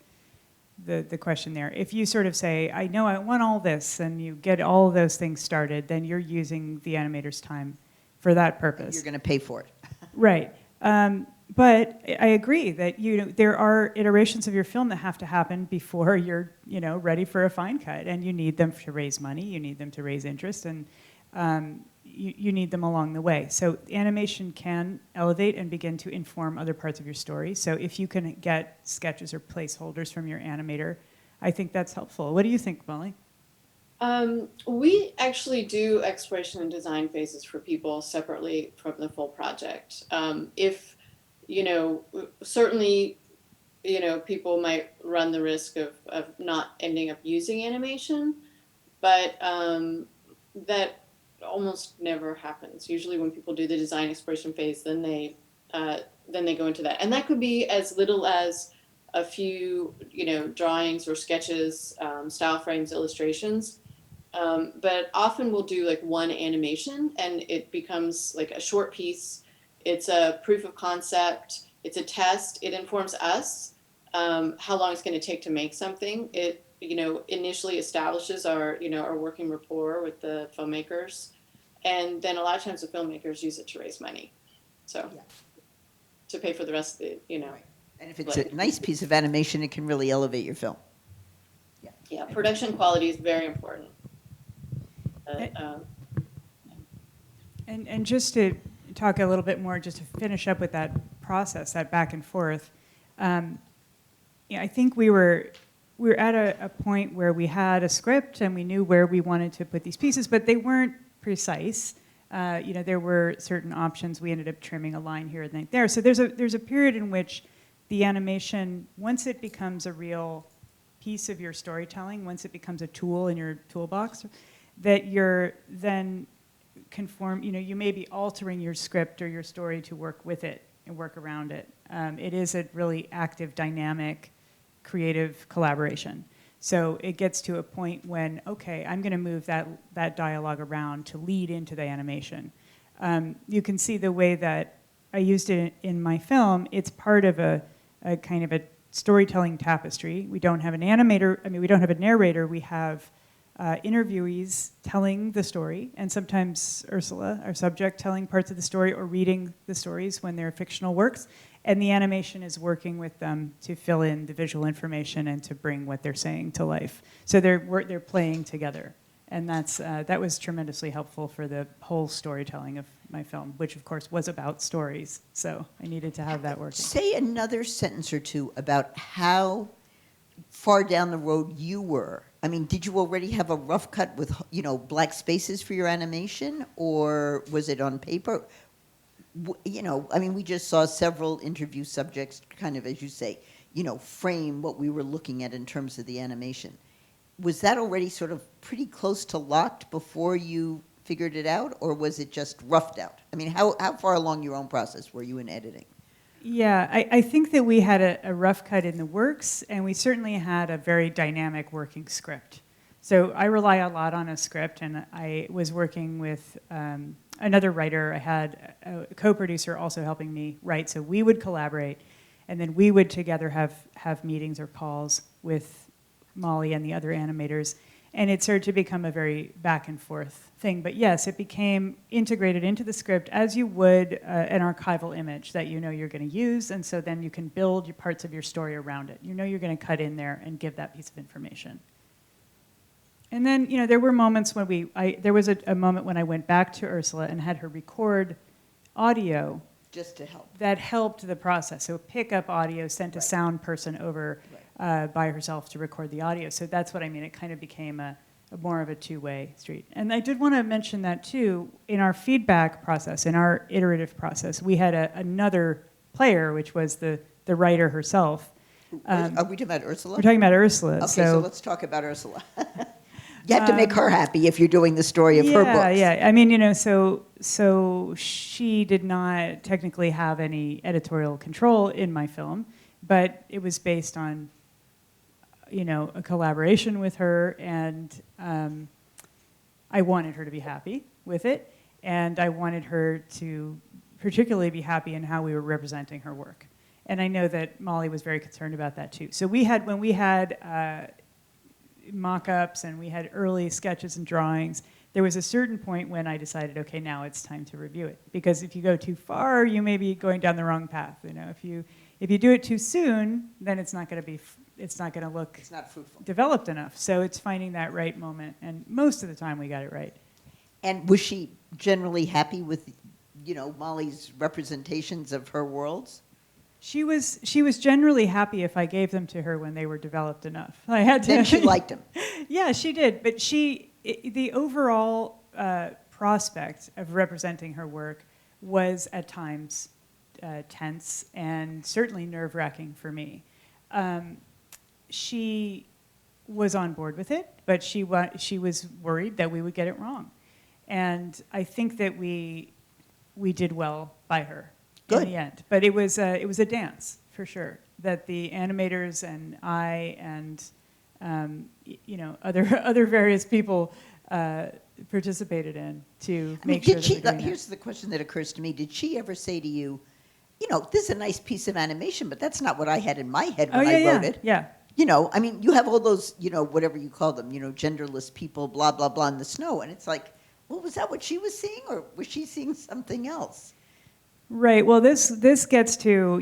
question there. If you sort of say, I know I want all this, and you get all of those things started, then you're using the animator's time for that purpose. You're going to pay for it. Right. But I agree that there are iterations of your film that have to happen before you're ready for a fine cut, and you need them to raise money, you need them to raise interest, and you need them along the way. So animation can elevate and begin to inform other parts of your story. So if you can get sketches or placeholders from your animator, I think that's helpful. What do you think, Molly? We actually do exploration and design phases for people separately from the full project. If, certainly, people might run the risk of not ending up using animation, but that almost never happens. Usually when people do the design exploration phase, then they go into that. And that could be as little as a few, drawings or sketches, style frames, illustrations. But often we'll do like one animation, and it becomes like a short piece. It's a proof of concept. It's a test. It informs us how long it's going to take to make something. It initially establishes our working rapport with the filmmakers, and then a lot of times the filmmakers use it to raise money. So to pay for the rest of the, you know. And if it's a nice piece of animation, it can really elevate your film. Yeah, production quality is very important. And just to talk a little bit more, just to finish up with that process, that back and forth, I think we were at a point where we had a script and we knew where we wanted to put these pieces, but they weren't precise. There were certain options. We ended up trimming a line here and there. So there's a period in which the animation, once it becomes a real piece of your storytelling, once it becomes a tool in your toolbox, that you're then you may be altering your script or your story to work with it and work around it. It is a really active, dynamic, creative collaboration. So it gets to a point when, okay, I'm going to move that dialogue around to lead into the animation. You can see the way that I used it in my film. It's part of a kind of a storytelling tapestry. We don't have an animator. We don't have a narrator. We have interviewees telling the story, and sometimes Ursula, our subject, telling parts of the story or reading the stories when they're fictional works, and the animation is working with them to fill in the visual information and to bring what they're saying to life. So they're playing together, and that was tremendously helpful for the whole storytelling of my film, which of course was about stories. So I needed to have that working. Say another sentence or two about how far down the road you were. Did you already have a rough cut with, black spaces for your animation, or was it on paper? We just saw several interview subjects kind of, as you say, frame what we were looking at in terms of the animation. Was that already sort of pretty close to locked before you figured it out, or was it just roughed out? How far along your own process were you in editing? Yeah, I think that we had a rough cut in the works, and we certainly had a very dynamic working script. So I rely a lot on a script, and I was working with another writer. I had a co-producer also helping me write, so we would collaborate, and then we would together have meetings or calls with Molly and the other animators, and it started to become a very back and forth thing. But yes, it became integrated into the script as you would an archival image that you're going to use, and so then you can build your parts of your story around it. You're going to cut in there and give that piece of information. And then, there were moments when there was a moment when I went back to Ursula and had her record audio. Just to help. That helped the process. So pick up audio, sent a sound person over by herself to record the audio. So that's what I mean. It kind of became a more of a two-way street. And I did want to mention that too, in our feedback process, in our iterative process, we had another player, which was the writer herself. Are we talking about Ursula? We're talking about Ursula. Okay, so let's talk about Ursula. You have to make her happy if you're doing the story of her books. Yeah. So she did not technically have any editorial control in my film, but it was based on, a collaboration with her, and I wanted her to be happy with it, and I wanted her to particularly be happy in how we were representing her work. And I know that Molly was very concerned about that too. So when we had mock-ups and we had early sketches and drawings, there was a certain point when I decided, okay, now it's time to review it. Because if you go too far, you may be going down the wrong path. If you do it too soon, then it's not going to look developed enough. So it's finding that right moment, and most of the time we got it right. And was she generally happy with, Molly's representations of her worlds? She was generally happy if I gave them to her when they were developed enough. I had to. Then she liked them. Yeah, she did. But the overall prospect of representing her work was at times tense and certainly nerve-wracking for me. She was on board with it, but she was worried that we would get it wrong. And I think that we did well by her. Good. In the end. But it was a dance, for sure, that the animators and I and other various people participated in to make sure that we're doing here's the question that occurs to me. Did she ever say to you, this is a nice piece of animation, but that's not what I had in my head when I wrote it? Yeah. You have all those, whatever you call them, genderless people, blah, blah, blah, in the snow. And it's like, well, was that what she was seeing, or was she seeing something else? Right. Well, this gets to,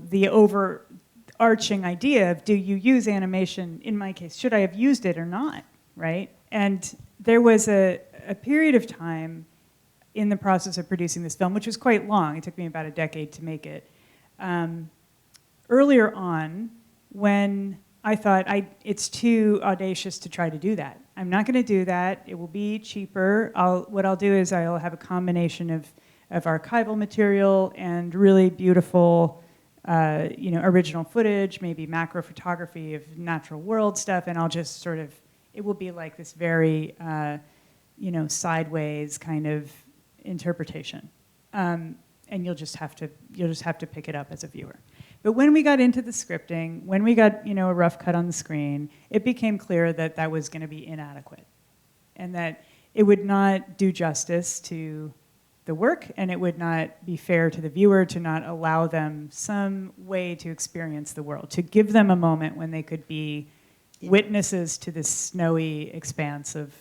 the overarching idea of, do you use animation? In my case, should I have used it or not? Right. And there was a period of time in the process of producing this film, which was quite long. It took me about a decade to make it. Earlier on, when I thought it's too audacious to try to do that. I'm not going to do that. It will be cheaper. What I'll do is I'll have a combination of archival material and really beautiful, original footage, maybe macro photography of natural world stuff, and I'll just sort of, it will be like this very, sideways kind of interpretation, and you'll just have to pick it up as a viewer. But when we got into the scripting, when we got a rough cut on the screen, it became clear that that was going to be inadequate, and that it would not do justice to the work, and it would not be fair to the viewer to not allow them some way to experience the world, to give them a moment when they could be witnesses to this snowy expanse of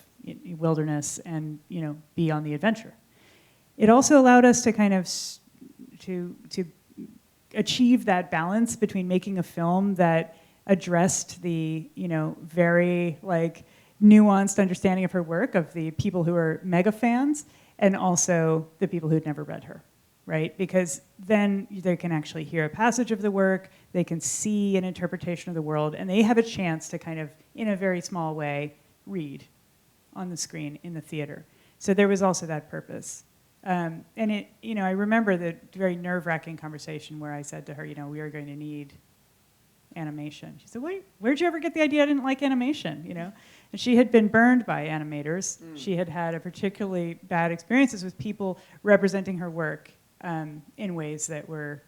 wilderness and be on the adventure. It also allowed us to kind of to achieve that balance between making a film that addressed the very nuanced understanding of her work, of the people who are mega fans, and also the people who'd never read her, right? Because then they can actually hear a passage of the work, they can see an interpretation of the world, and they have a chance to kind of, in a very small way, read on the screen in the theater. So there was also that purpose. And it, I remember the very nerve-wracking conversation where I said to her, we are going to need animation. She said, where'd you ever get the idea I didn't like animation, And she had been burned by animators. She had had a particularly bad experiences with people representing her work in ways that were,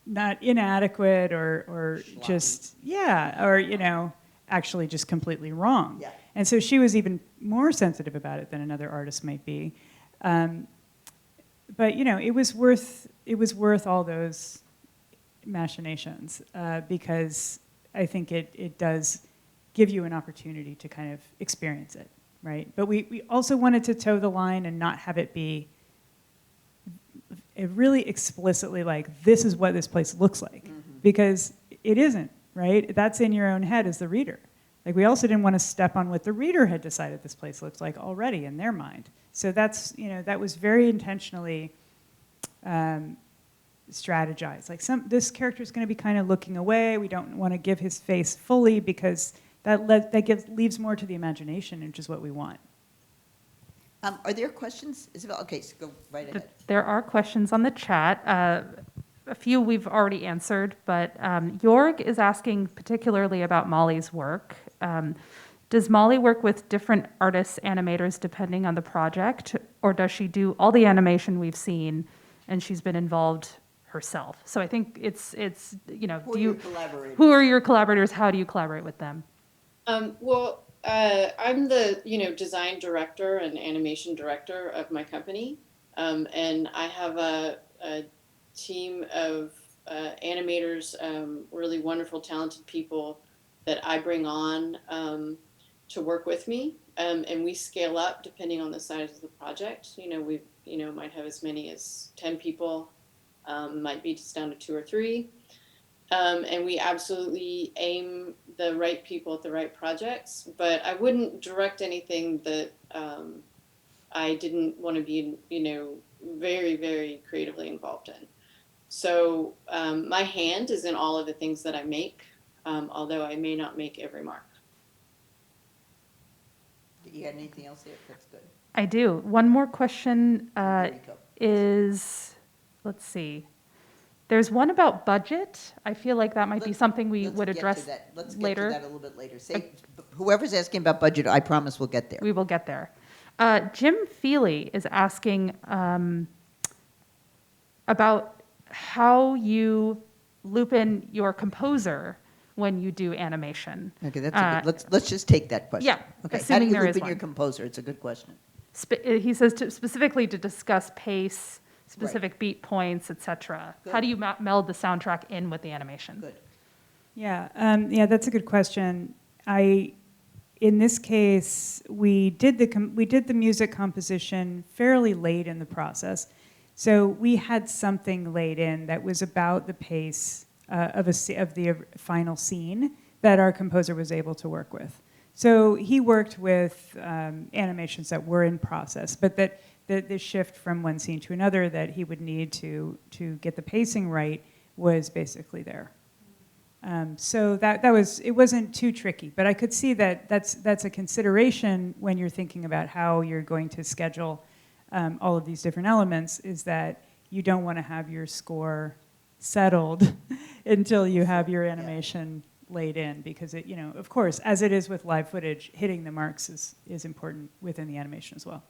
not inadequate or just, or, actually just completely wrong. Yeah. And so she was even more sensitive about it than another artist might be. But it was worth all those machinations because I think it does give you an opportunity to kind of experience it, right? But we also wanted to toe the line and not have it be really explicitly like, this is what this place looks like, because it isn't, right? That's in your own head as the reader. Like, we also didn't want to step on what the reader had decided this place looks like already in their mind. So that's, that was very intentionally strategized. Like, this character is going to be kind of looking away. We don't want to give his face fully because that leaves more to the imagination, which is what we want. Are there questions, Isabel? Okay, so go right ahead. There are questions on the chat. A few we've already answered, but Jorg is asking particularly about Molly's work. Does Molly work with different artists, animators, depending on the project, or does she do all the animation we've seen and she's been involved herself? So I think it's who are your collaborators? How do you collaborate with them? Well, I'm the design director and animation director of my company, and I have a team of animators, really wonderful, talented people that I bring on to work with me, and we scale up depending on the size of the project. We might have as many as 10 people, might be just down to 2 or 3. And we absolutely aim the right people at the right projects, but I wouldn't direct anything that I didn't want to be, very, very creatively involved in. So my hand is in all of the things that I make, although I may not make every mark. You got anything else here? That's good. I do. One more question is, let's see. There's one about budget. I feel like that might be something we would address later. Let's get to that a little bit later. Whoever's asking about budget, I promise we'll get there. We will get there. Jim Feely is asking about how you loop in your composer when you do animation. Okay, that's good. Let's just take that question. Yeah. Okay. Assuming how do you there loop is in your one. composer? It's a good question. He says specifically to discuss pace, specific beat points, etc. How do you meld the soundtrack in with the animation? Good. Yeah, that's a good question. In this case, we did the music composition fairly late in the process. So we had something laid in that was about the pace of the final scene that our composer was able to work with. So he worked with animations that were in process, but that the shift from one scene to another that he would need to get the pacing right was basically there. So it wasn't too tricky, but I could see that that's a consideration when you're thinking about how you're going to schedule all of these different elements, is that you don't want to have your score settled until you have your animation laid in, because it, of course, as it is with live footage, hitting the marks is important within the animation as well.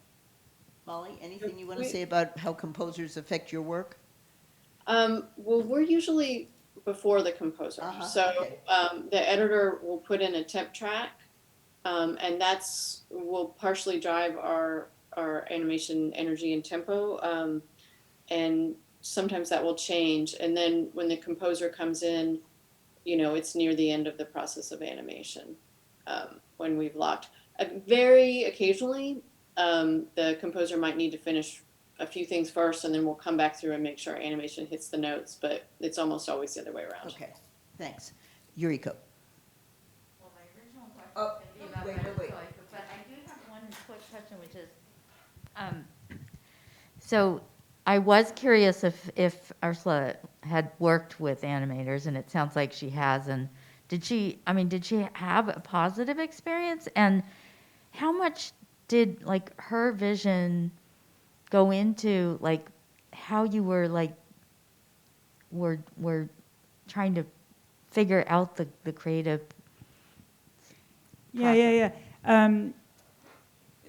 Molly, anything you want to say about how composers affect your work? Well, we're usually before the composer. Okay. The editor will put in a temp track, and will partially drive our animation energy and tempo. And sometimes that will change. And then when the composer comes in, it's near the end of the process of animation when we've locked. Very occasionally, the composer might need to finish a few things first, and then we'll come back through and make sure animation hits the notes, but it's almost always the other way around. Okay, thanks. Yuriko. Well, my original question was going to be about choice, but I do have one quick question, which is, so I was curious if Ursula had worked with animators, and it sounds like she has, and did she have a positive experience, and how much did her vision go into how you were were trying to figure out the creative process?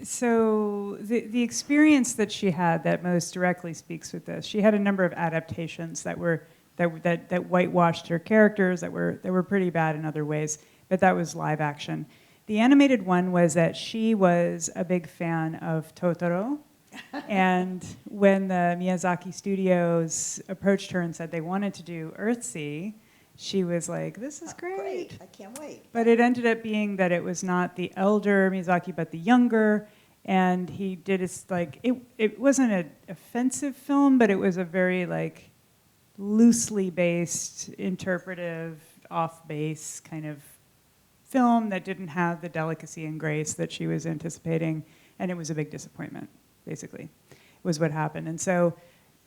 So the experience that she had that most directly speaks with this, she had a number of adaptations that whitewashed her characters, that were pretty bad in other ways, but that was live action. The animated one was that she was a big fan of Totoro. And when the Miyazaki studios approached her and said they wanted to do Earthsea, she was like, this is great. I can't wait. But it ended up being that it was not the elder Miyazaki, but the younger. And he did it wasn't an offensive film, but it was a very loosely based, interpretive, off-base kind of film that didn't have the delicacy and grace that she was anticipating. And it was a big disappointment. Basically, was what happened. And so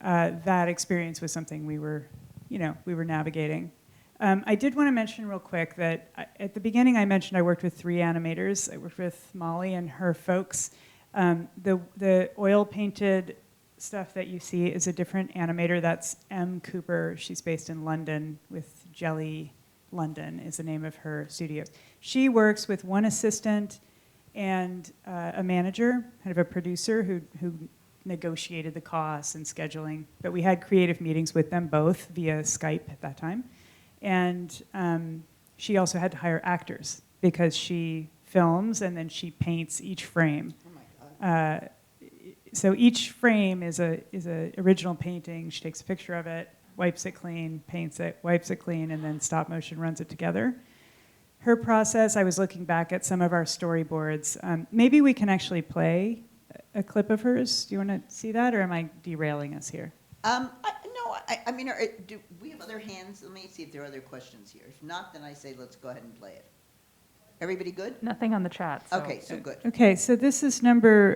that experience was something we were navigating. I did want to mention real quick that at the beginning I mentioned I worked with 3 animators. I worked with Molly and her folks. The oil-painted stuff that you see is a different animator. That's M. Cooper. She's based in London with Jelly London is the name of her studio. She works with 1 assistant and a manager, kind of a producer who negotiated the costs and scheduling. But we had creative meetings with them both via Skype at that time. And she also had to hire actors because she films and then she paints each frame. Oh my God. So each frame is a original painting. She takes a picture of it, wipes it clean, paints it, wipes it clean, and then stop motion runs it together. Her process, I was looking back at some of our storyboards. Maybe we can actually play a clip of hers. Do you want to see that, or am I derailing us here? No, do we have other hands? Let me see if there are other questions here. If not, then I say let's go ahead and play it. Everybody good? Nothing on the chat. So. Okay, so good. Okay, so this is number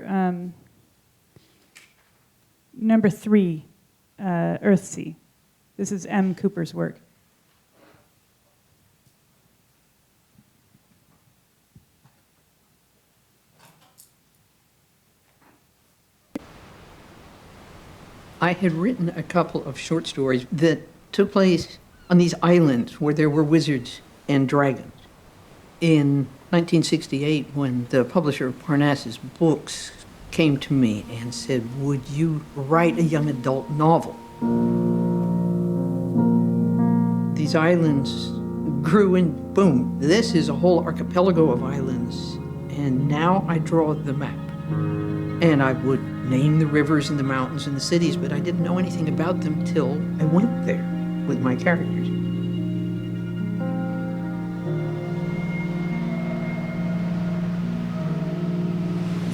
3, Earthsea. This is M. Cooper's work. I had written a couple of short stories that took place on these islands where there were wizards and dragons. In 1968, when the publisher of Parnassus Books came to me and said, would you write a young adult novel? These islands grew and boom, this is a whole archipelago of islands. And now I draw the map. And I would name the rivers and the mountains and the cities, but I didn't know anything about them till I went there with my characters.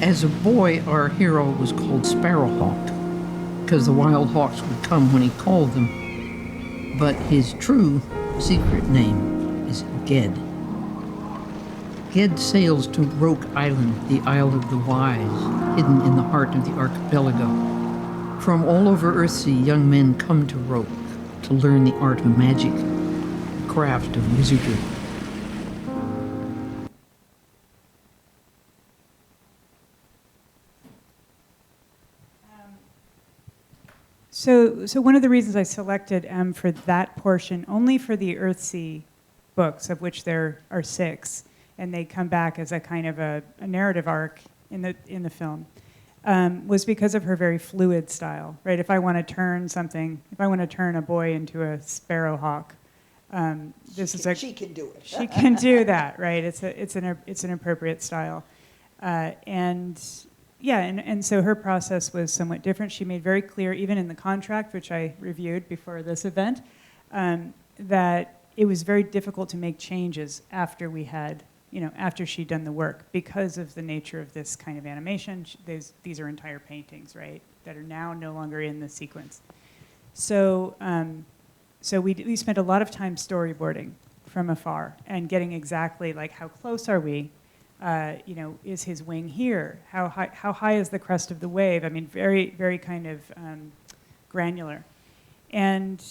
As a boy, our hero was called Sparrowhawk, because the wild hawks would come when he called them. But his true secret name is Ged. Ged sails to Roke Island, the Isle of the Wise, hidden in the heart of the archipelago. From all over Earthsea, young men come to Roke to learn the art of magic, the craft of wizardry. So one of the reasons I selected M for that portion, only for the Earthsea books, of which there are 6, and they come back as a kind of a narrative arc in the film, was because of her very fluid style, right? If I want to turn a boy into a sparrowhawk, she can do it. She can do that, right? It's an appropriate style, and so her process was somewhat different. She made very clear, even in the contract, which I reviewed before this event, that it was very difficult to make changes after after she'd done the work, because of the nature of this kind of animation. These are entire paintings, right, that are now no longer in the sequence. So we spent a lot of time storyboarding from afar and getting exactly like, how close are we? Is his wing here? How high is the crest of the wave? I mean, very, very kind of granular. And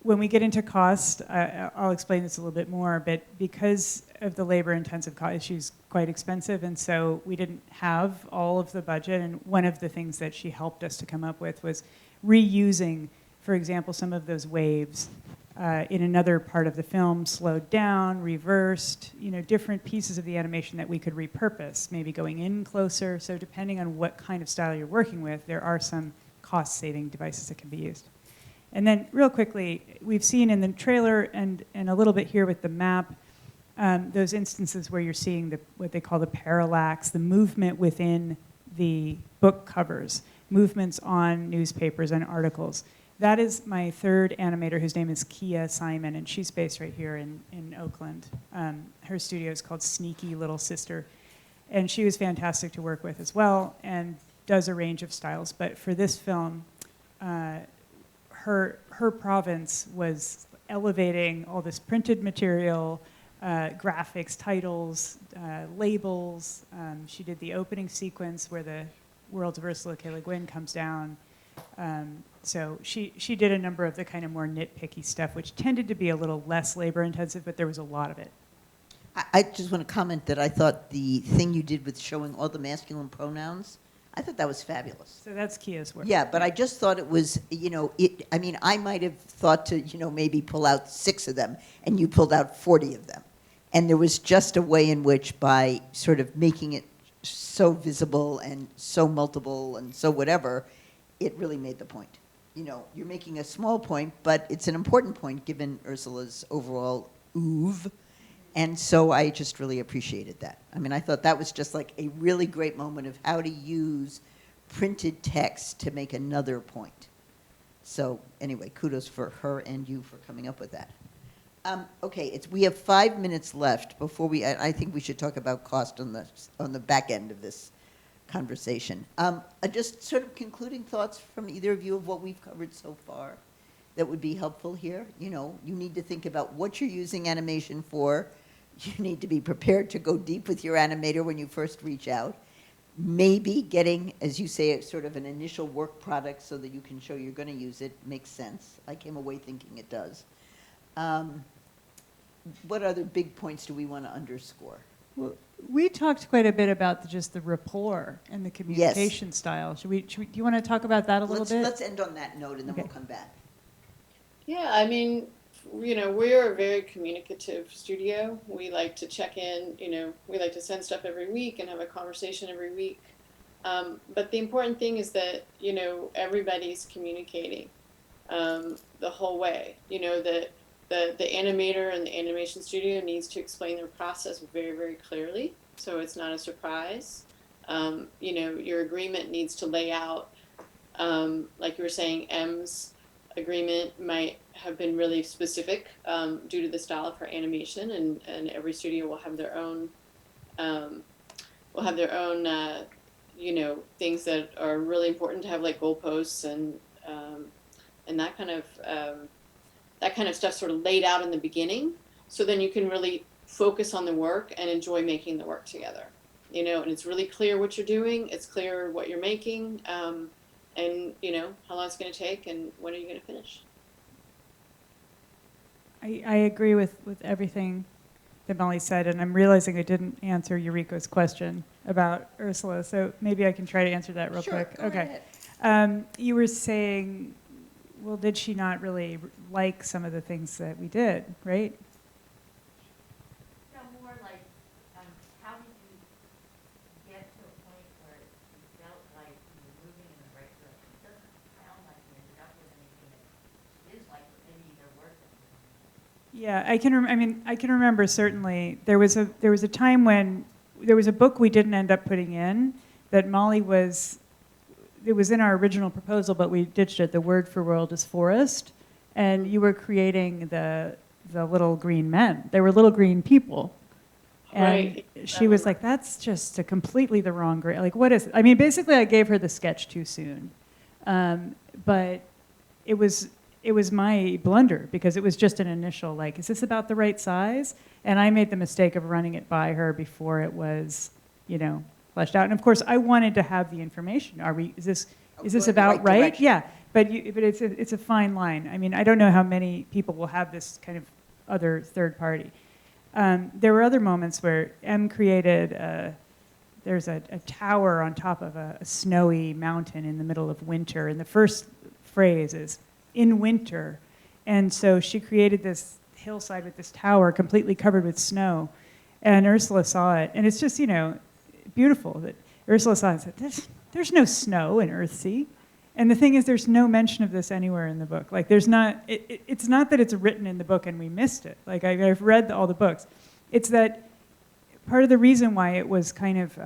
when we get into cost, I'll explain this a little bit more, but because of the labor-intensive cost, she's quite expensive, and so we didn't have all of the budget, and one of the things that she helped us to come up with was reusing, for example, some of those waves in another part of the film, slowed down, reversed, different pieces of the animation that we could repurpose, maybe going in closer. So depending on what kind of style you're working with, there are some cost-saving devices that can be used. And then real quickly, we've seen in the trailer and a little bit here with the map, those instances where you're seeing what they call the parallax, the movement within the book covers, movements on newspapers and articles. That is my third animator, whose name is Kia Simon, and she's based right here in Oakland. Her studio is called Sneaky Little Sister, and she was fantastic to work with as well, and does a range of styles. But for this film, her province was elevating all this printed material, graphics, titles, labels. She did the opening sequence where the Worlds of Ursula K. Le Guin comes down. So she did a number of the kind of more nitpicky stuff, which tended to be a little less labor intensive, but there was a lot of it. I just want to comment that I thought the thing you did with showing all the masculine pronouns, I thought that was fabulous. So that's Kia's work. Yeah, but I just thought it was, I might have thought to, maybe pull out 6 of them, and you pulled out 40 of them. And there was just a way in which, by sort of making it so visible and so multiple and so whatever, it really made the point. You're making a small point, but it's an important point given Ursula's overall oeuvre. And so I just really appreciated that. I mean, I thought that was just like a really great moment of how to use printed text to make another point. So anyway, kudos for her and you for coming up with that. Okay, we have 5 minutes left before I think we should talk about cost on the back end of this conversation. Just sort of concluding thoughts from either of you of what we've covered so far that would be helpful here. You need to think about what you're using animation for. You need to be prepared to go deep with your animator when you first reach out. Maybe getting, as you say, sort of an initial work product so that you can show you're going to use it makes sense. I came away thinking it does. What other big points do we want to underscore? Well, we talked quite a bit about just the rapport and the communication style. Do you want to talk about that a little bit? Let's end on that note, and then we'll come back. Yeah, I mean, we're a very communicative studio. We like to check in, we like to send stuff every week and have a conversation every week. But the important thing is that, everybody's communicating the whole way. The animator and the animation studio needs to explain their process very, very clearly, so it's not a surprise. Your agreement needs to lay out, like you were saying, M's agreement might have been really specific due to the style of her animation, and every studio will have their own, you know, things that are really important to have, like goalposts and that kind of stuff sort of laid out in the beginning, so then you can really focus on the work and enjoy making the work together. You know, and it's really clear what you're doing, it's clear what you're making, and you know how long it's going to take and when are you going to finish. I agree with everything that Molly said, and I'm realizing I didn't answer Yuriko's question about Ursula, so maybe I can try to answer that real quick. Go Okay. ahead. You were saying, well, did she not really like some of the things that we did, right? No, more like, how did you get to a point where you felt like you were moving in the right direction? It doesn't sound like you ended up with anything that is like maybe their work. Yeah, I can remember certainly. There was a time when there was a book we didn't end up putting in that Molly was. It was in our original proposal, but we ditched it. The word for world is forest, and you were creating the little green men. They were little green people, and Right. she was like, "That's just completely the wrong grade. Like, what is it?" I mean, basically, I gave her the sketch too soon, but it was my blunder because it was just an initial like, "Is this about the right size?" And I made the mistake of running it by her before it was, fleshed out. And of course, I wanted to have the information. Is this about right? Yeah, but it's a fine line. I mean, I don't know how many people will have this kind of other third party. There were other moments where M created. There's a tower on top of a snowy mountain in the middle of winter, and the first phrase is "in winter," and so she created this hillside with this tower completely covered with snow, and Ursula saw it, and it's just beautiful that Ursula saw it and said, there's no snow in Earthsea. And the thing is, there's no mention of this anywhere in the book. Like, there's not, it's not that it's written in the book and we missed it. Like, I've read all the books. It's that part of the reason why it was kind of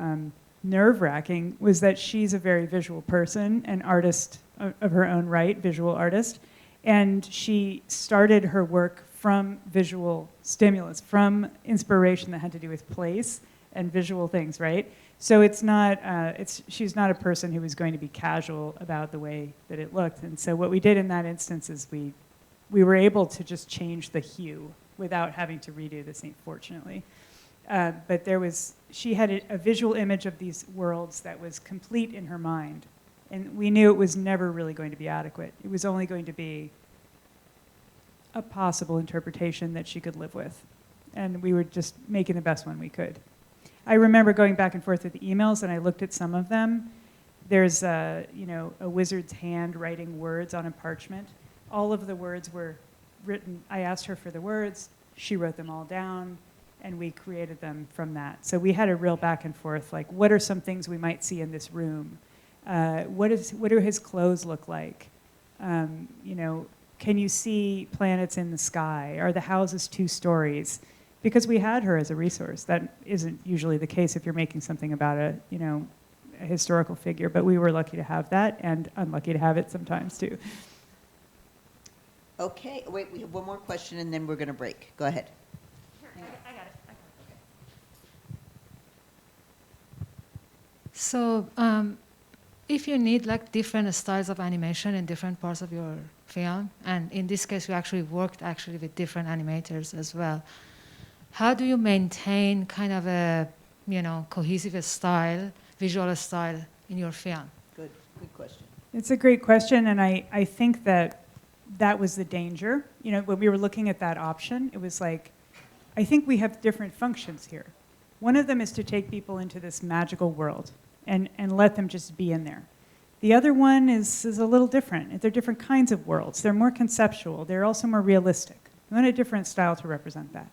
nerve-wracking was that she's a very visual person, an artist of her own right, visual artist. And she started her work from visual stimulus, from inspiration that had to do with place and visual things, right? So it's not, she's not a person who was going to be casual about the way that it looked. And so what we did in that instance is we were able to just change the hue without having to redo the scene, fortunately. But she had a visual image of these worlds that was complete in her mind. And we knew it was never really going to be adequate. It was only going to be a possible interpretation that she could live with. And we were just making the best one we could. I remember going back and forth with the emails, and I looked at some of them. There's a wizard's hand writing words on a parchment. All of the words were written. I asked her for the words. She wrote them all down, and we created them from that. So we had a real back and forth, like, what are some things we might see in this room? What do his clothes look like? Can you see planets in the sky? Are the houses 2 stories? Because we had her as a resource. That isn't usually the case if you're making something about a historical figure, but we were lucky to have that and unlucky to have it sometimes too. Okay, wait, we have one more question and then we're going to break. Go ahead. Sure, I got it. So if you need like different styles of animation in different parts of your film, and in this case you actually worked with different animators as well, how do you maintain kind of a cohesive style, visual style in your film? Good question. It's a great question, and I think that was the danger. When we were looking at that option, it was like, I think we have different functions here. One of them is to take people into this magical world and let them just be in there. The other one is a little different. They're different kinds of worlds. They're more conceptual. They're also more realistic. We want a different style to represent that.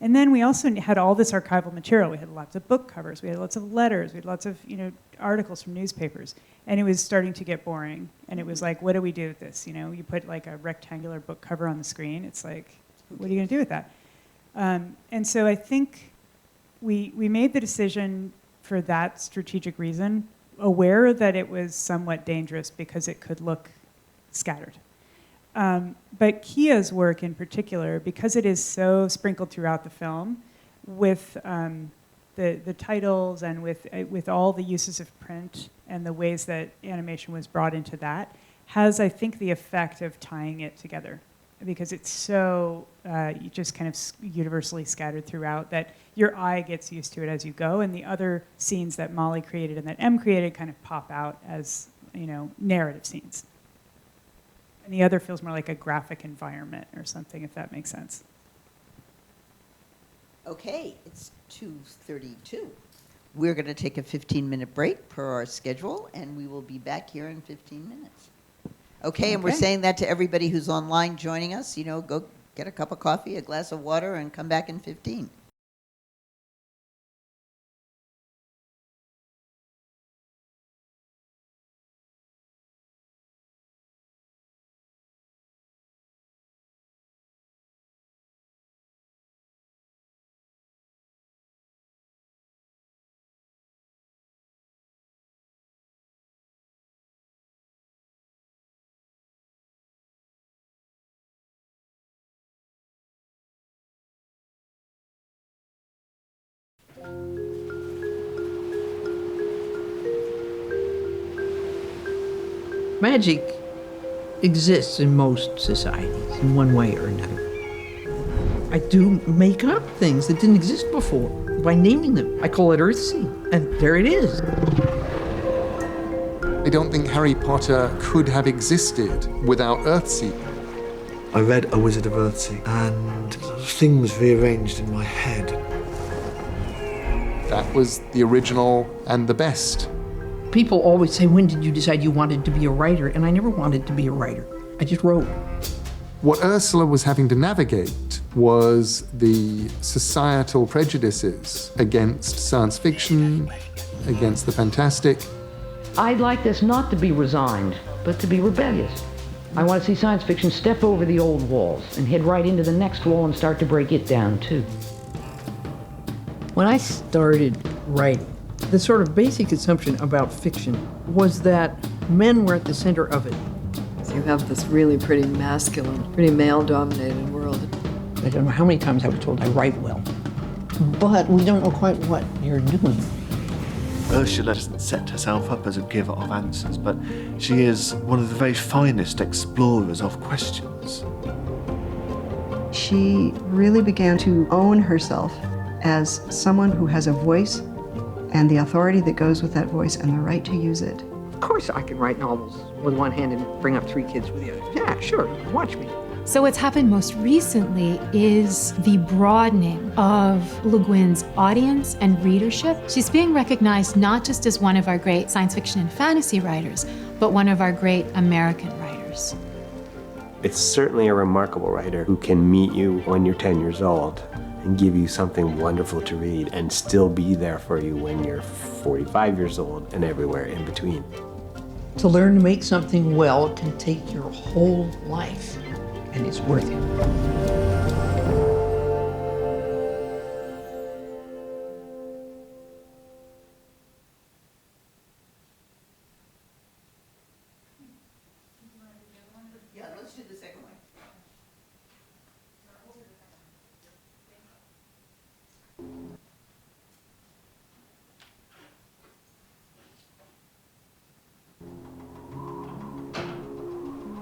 And then we also had all this archival material. We had lots of book covers. We had lots of letters. We had lots of articles from newspapers. And it was starting to get boring. And it was like, what do we do with this? You put like a rectangular book cover on the screen. It's like, what are you going to do with that? And so I think we made the decision for that strategic reason, aware that it was somewhat dangerous because it could look scattered. But Kia's work in particular, because it is so sprinkled throughout the film with the titles and with all the uses of print and the ways that animation was brought into that has, I think, the effect of tying it together, because it's so just kind of universally scattered throughout that your eye gets used to it as you go, and the other scenes that Molly created and that Em created kind of pop out as, you know, narrative scenes. And the other feels more like a graphic environment or something, if that makes sense. Okay, it's 2:32. We're going to take a 15-minute break per our schedule, and we will be back here in 15 minutes. Okay, and we're saying that to everybody who's online joining us. You know, go get a cup of coffee, a glass of water, and come back in 15. Magic exists in most societies in one way or another. I do make up things that didn't exist before by naming them. I call it Earthsea, and there it is. I don't think Harry Potter could have existed without Earthsea. I read A Wizard of Earthsea, and things rearranged in my head. That was the original and the best. People always say, when did you decide you wanted to be a writer? And I never wanted to be a writer. I just wrote. What Ursula was having to navigate was the societal prejudices against science fiction, against the fantastic. I'd like this not to be resigned, but to be rebellious. I want to see science fiction step over the old walls and head right into the next wall and start to break it down, too. When I started writing, the sort of basic assumption about fiction was that men were at the center of it. So you have this really pretty masculine, pretty male-dominated world. I don't know how many times I was told I write well, but we don't know quite what you're doing. Ursula doesn't set herself up as a giver of answers, but she is one of the very finest explorers of questions. She really began to own herself as someone who has a voice and the authority that goes with that voice and the right to use it. Of course I can write novels with one hand and bring up 3 kids with the other. Yeah, sure, watch me. So what's happened most recently is the broadening of Le Guin's audience and readership. She's being recognized not just as one of our great science fiction and fantasy writers, but one of our great American writers. It's certainly a remarkable writer who can meet you when you're 10 years old and give you something wonderful to read and still be there for you when you're 45 years old and everywhere in between. To learn to make something well can take your whole life, and it's worth it. Yeah, let's do the second one.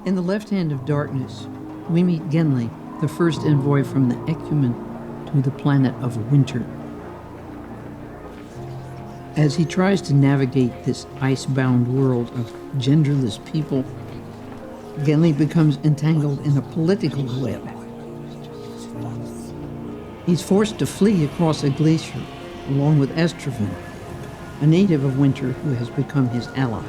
In The Left Hand of Darkness, we meet Genli, the first envoy from the Ecumen to the planet of winter. As he tries to navigate this ice-bound world of genderless people, Genli becomes entangled in a political web. He's forced to flee across a glacier, along with Estraven, a native of winter who has become his ally.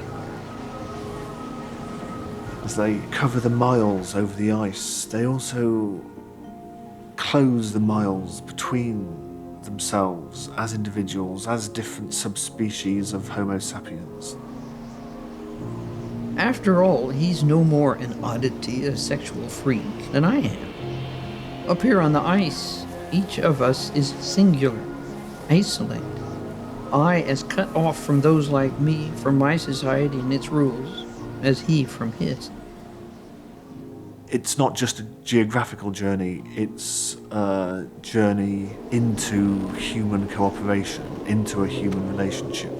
As they cover the miles over the ice, they also close the miles between themselves as individuals, as different subspecies of Homo sapiens. After all, he's no more an oddity, a sexual freak, than I am. Up here on the ice, each of us is singular, isolated. I as cut off from those like me, from my society and its rules, as he from his. it's not just a geographical journey, it's a journey into human cooperation, into a human relationship.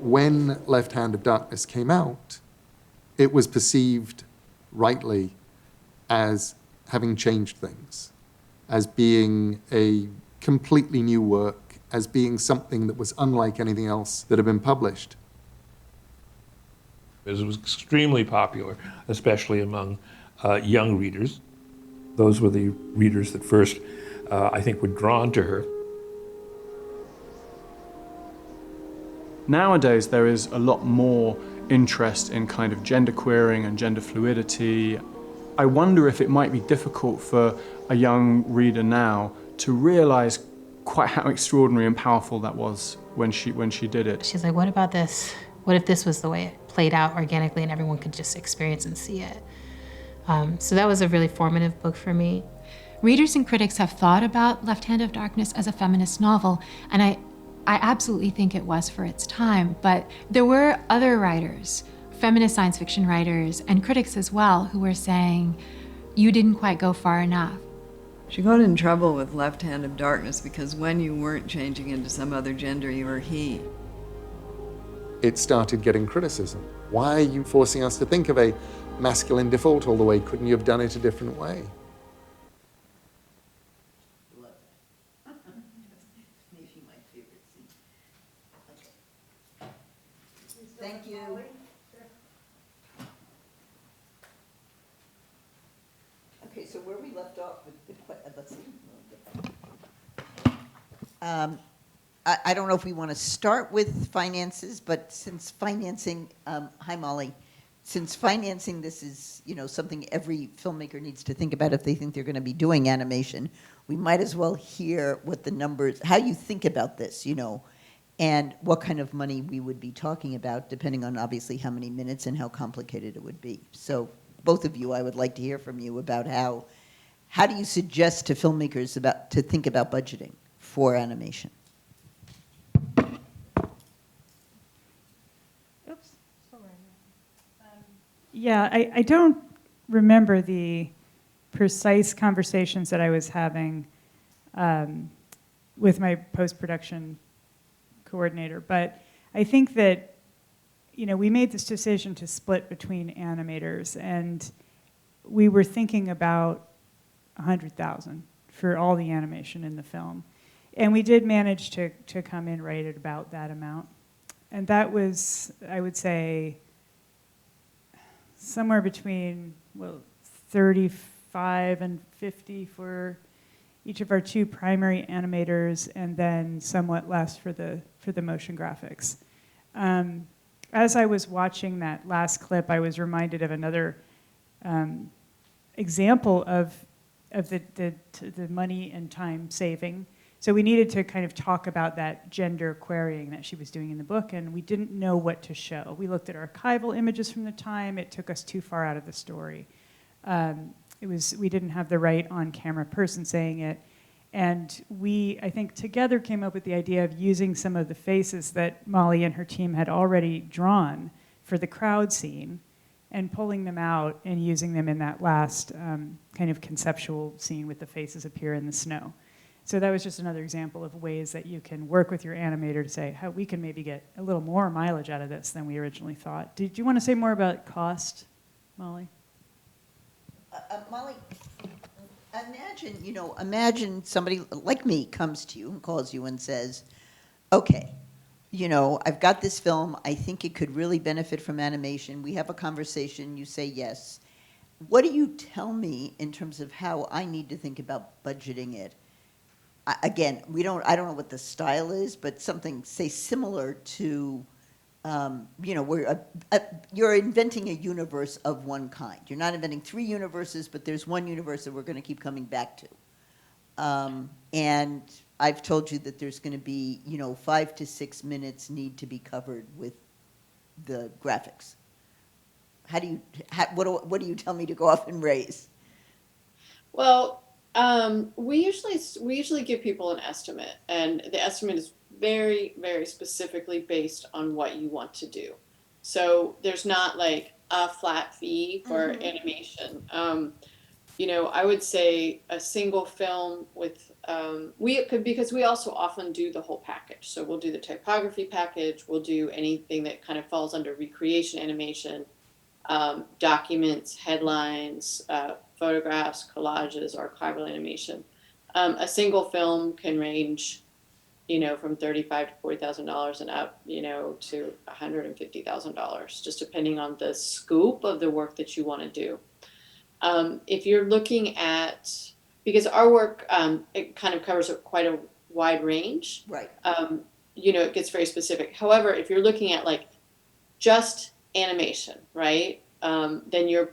When Left Hand of Darkness came out, it was perceived rightly as having changed things, as being a completely new work, as being something that was unlike anything else that had been published. It was extremely popular, especially among young readers. Those were the readers that first, I think, were drawn to her. Nowadays, there is a lot more interest in kind of gender queering and gender fluidity. I wonder if it might be difficult for a young reader now to realize quite how extraordinary and powerful that was when she did it. She's like, what about this? What if this was the way it played out organically and everyone could just experience and see it? So that was a really formative book for me. Readers and critics have thought about Left Hand of Darkness as a feminist novel, and I absolutely think it was for its time, but there were other writers, feminist science fiction writers, and critics as well, who were saying, you didn't quite go far enough. She got in trouble with Left Hand of Darkness because when you weren't changing into some other gender, you were he. It started getting criticism. Why are you forcing us to think of a masculine default all the way? Couldn't you have done it a different way? Thank you. Okay, so where we left off with let's see. I don't know if we want to start with finances, but since financing, hi Molly, since financing this is, something every filmmaker needs to think about if they think they're going to be doing animation, we might as well hear what the numbers, how you think about this, and what kind of money we would be talking about, depending on obviously how many minutes and how complicated it would be. So both of you, I would like to hear from you about how do you suggest to filmmakers to think about budgeting for animation? Yeah, I don't remember the precise conversations that I was having with my post-production coordinator, but I think that, we made this decision to split between animators, and we were thinking about $100,000 for all the animation in the film. And we did manage to come in right at about that amount. And that was, I would say, somewhere between 35 and 50 for each of our two primary animators, and then somewhat less for the motion graphics. As I was watching that last clip, I was reminded of another example of the money and time saving. So we needed to kind of talk about that gender querying that she was doing in the book, and we didn't know what to show. We looked at archival images from the time. It took us too far out of the story. We didn't have the right on-camera person saying it. And we, I think, together came up with the idea of using some of the faces that Molly and her team had already drawn for the crowd scene and pulling them out and using them in that last kind of conceptual scene with the faces appear in the snow. So that was just another example of ways that you can work with your animator to say how we can maybe get a little more mileage out of this than we originally thought. Did you want to say more about cost, Molly? Molly, imagine somebody like me comes to you and calls you and says, okay, I've got this film. I think it could really benefit from animation. We have a conversation. You say yes. What do you tell me in terms of how I need to think about budgeting it? Again, I don't know what the style is, but something, say, similar to, where you're inventing a universe of one kind. You're not inventing 3 universes, but there's one universe that we're going to keep coming back to. And I've told you that there's going to be, 5 to 6 minutes need to be covered with the graphics. What do you tell me to go off and raise? Well, we usually give people an estimate, and the estimate is very, very specifically based on what you want to do. So there's not like a flat fee for animation. You know, I would say a single film with, because we also often do the whole package. So we'll do the typography package, we'll do anything that kind of falls under recreation animation, documents, headlines, photographs, collages, archival animation. A single film can range, you know, from $35,000 to $40,000 and up, you know, to $150,000, just depending on the scope of the work that you want to do. If you're looking at, because our work, it kind of covers quite a wide range. Right. You know, it gets very specific. However, if you're looking at like just animation, right? Then your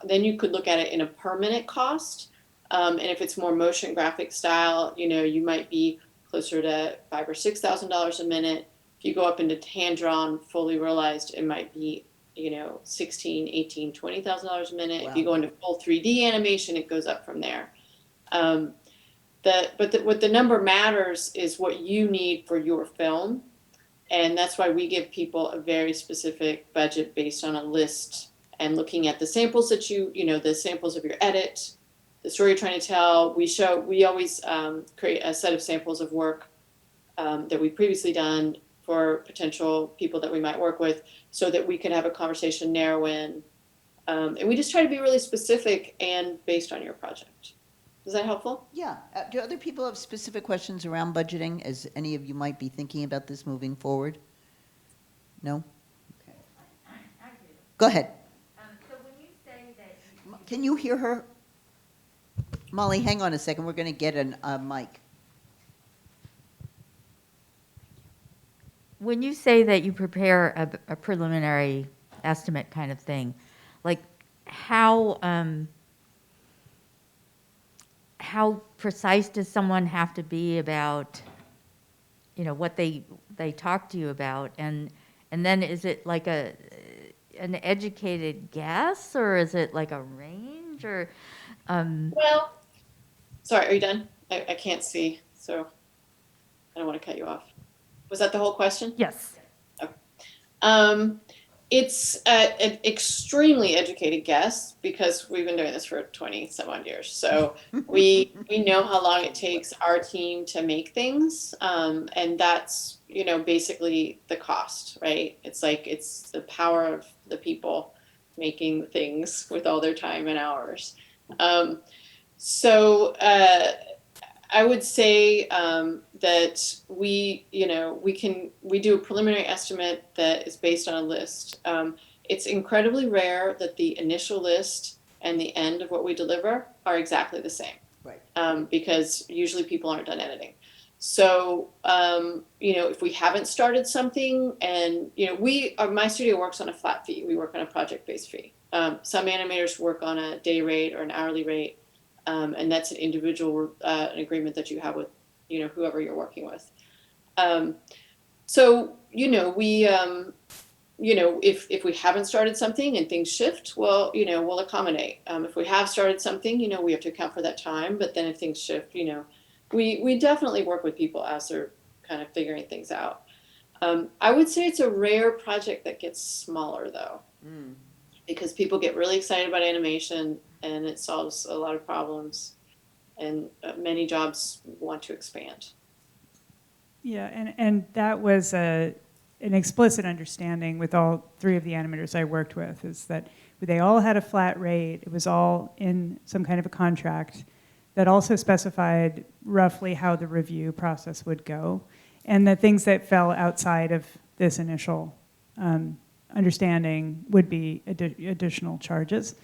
then you could look at it in a per minute cost. And if it's more motion graphic style, you know, you might be closer to $5,000 or $6,000 a minute. If you go up into hand drawn, fully realized, it might be, you know, $16,000, $18,000, $20,000 a minute. Wow. If you go into full 3D animation, it goes up from there. What the number matters is what you need for your film. And that's why we give people a very specific budget based on a list and looking at the samples that you know, the samples of your edit, the story you're trying to tell. We always create a set of samples of work that we've previously done for potential people that we might work with so that we can have a conversation, narrow in. And we just try to be really specific and based on your project. Is that helpful? Yeah. Do other people have specific questions around budgeting, as any of you might be thinking about this moving forward? No? Okay. I do. Go ahead. So when you say that... Can you hear her? Molly, hang on a second. We're going to get a mic. When you say that you prepare a preliminary estimate kind of thing, like how precise does someone have to be about, you know, what they talk to you about, and then is it like an educated guess, or is it like a range, or? Well, sorry, are you done? I can't see, so I don't want to cut you off. Was that the whole question? Yes. Okay. It's an extremely educated guess because we've been doing this for 20 some odd years. So we know how long it takes our team to make things. And that's, you know, basically the cost, right? It's like, it's the power of the people making things with all their time and hours. I would say that we do a preliminary estimate that is based on a list. It's incredibly rare that the initial list and the end of what we deliver are exactly the same. Right. Because usually people aren't done editing. So, you know, if we haven't started something and, you know, my studio works on a flat fee. We work on a project-based fee. Some animators work on a day rate or an hourly rate. And that's an individual an agreement that you have with, you know, whoever you're working with. So, you know, we, you know, if we haven't started something and things shift, well, you know, we'll accommodate. If we have started something, you know, we have to account for that time. But then if things shift, you know, we definitely work with people as they're kind of figuring things out. I would say it's a rare project that gets smaller, though, because people get really excited about animation and it solves a lot of problems, and many jobs want to expand. Yeah, and that was an explicit understanding with all three of the animators I worked with, is that they all had a flat rate. It was all in some kind of a contract that also specified roughly how the review process would go, and the things that fell outside of this initial understanding would be additional charges.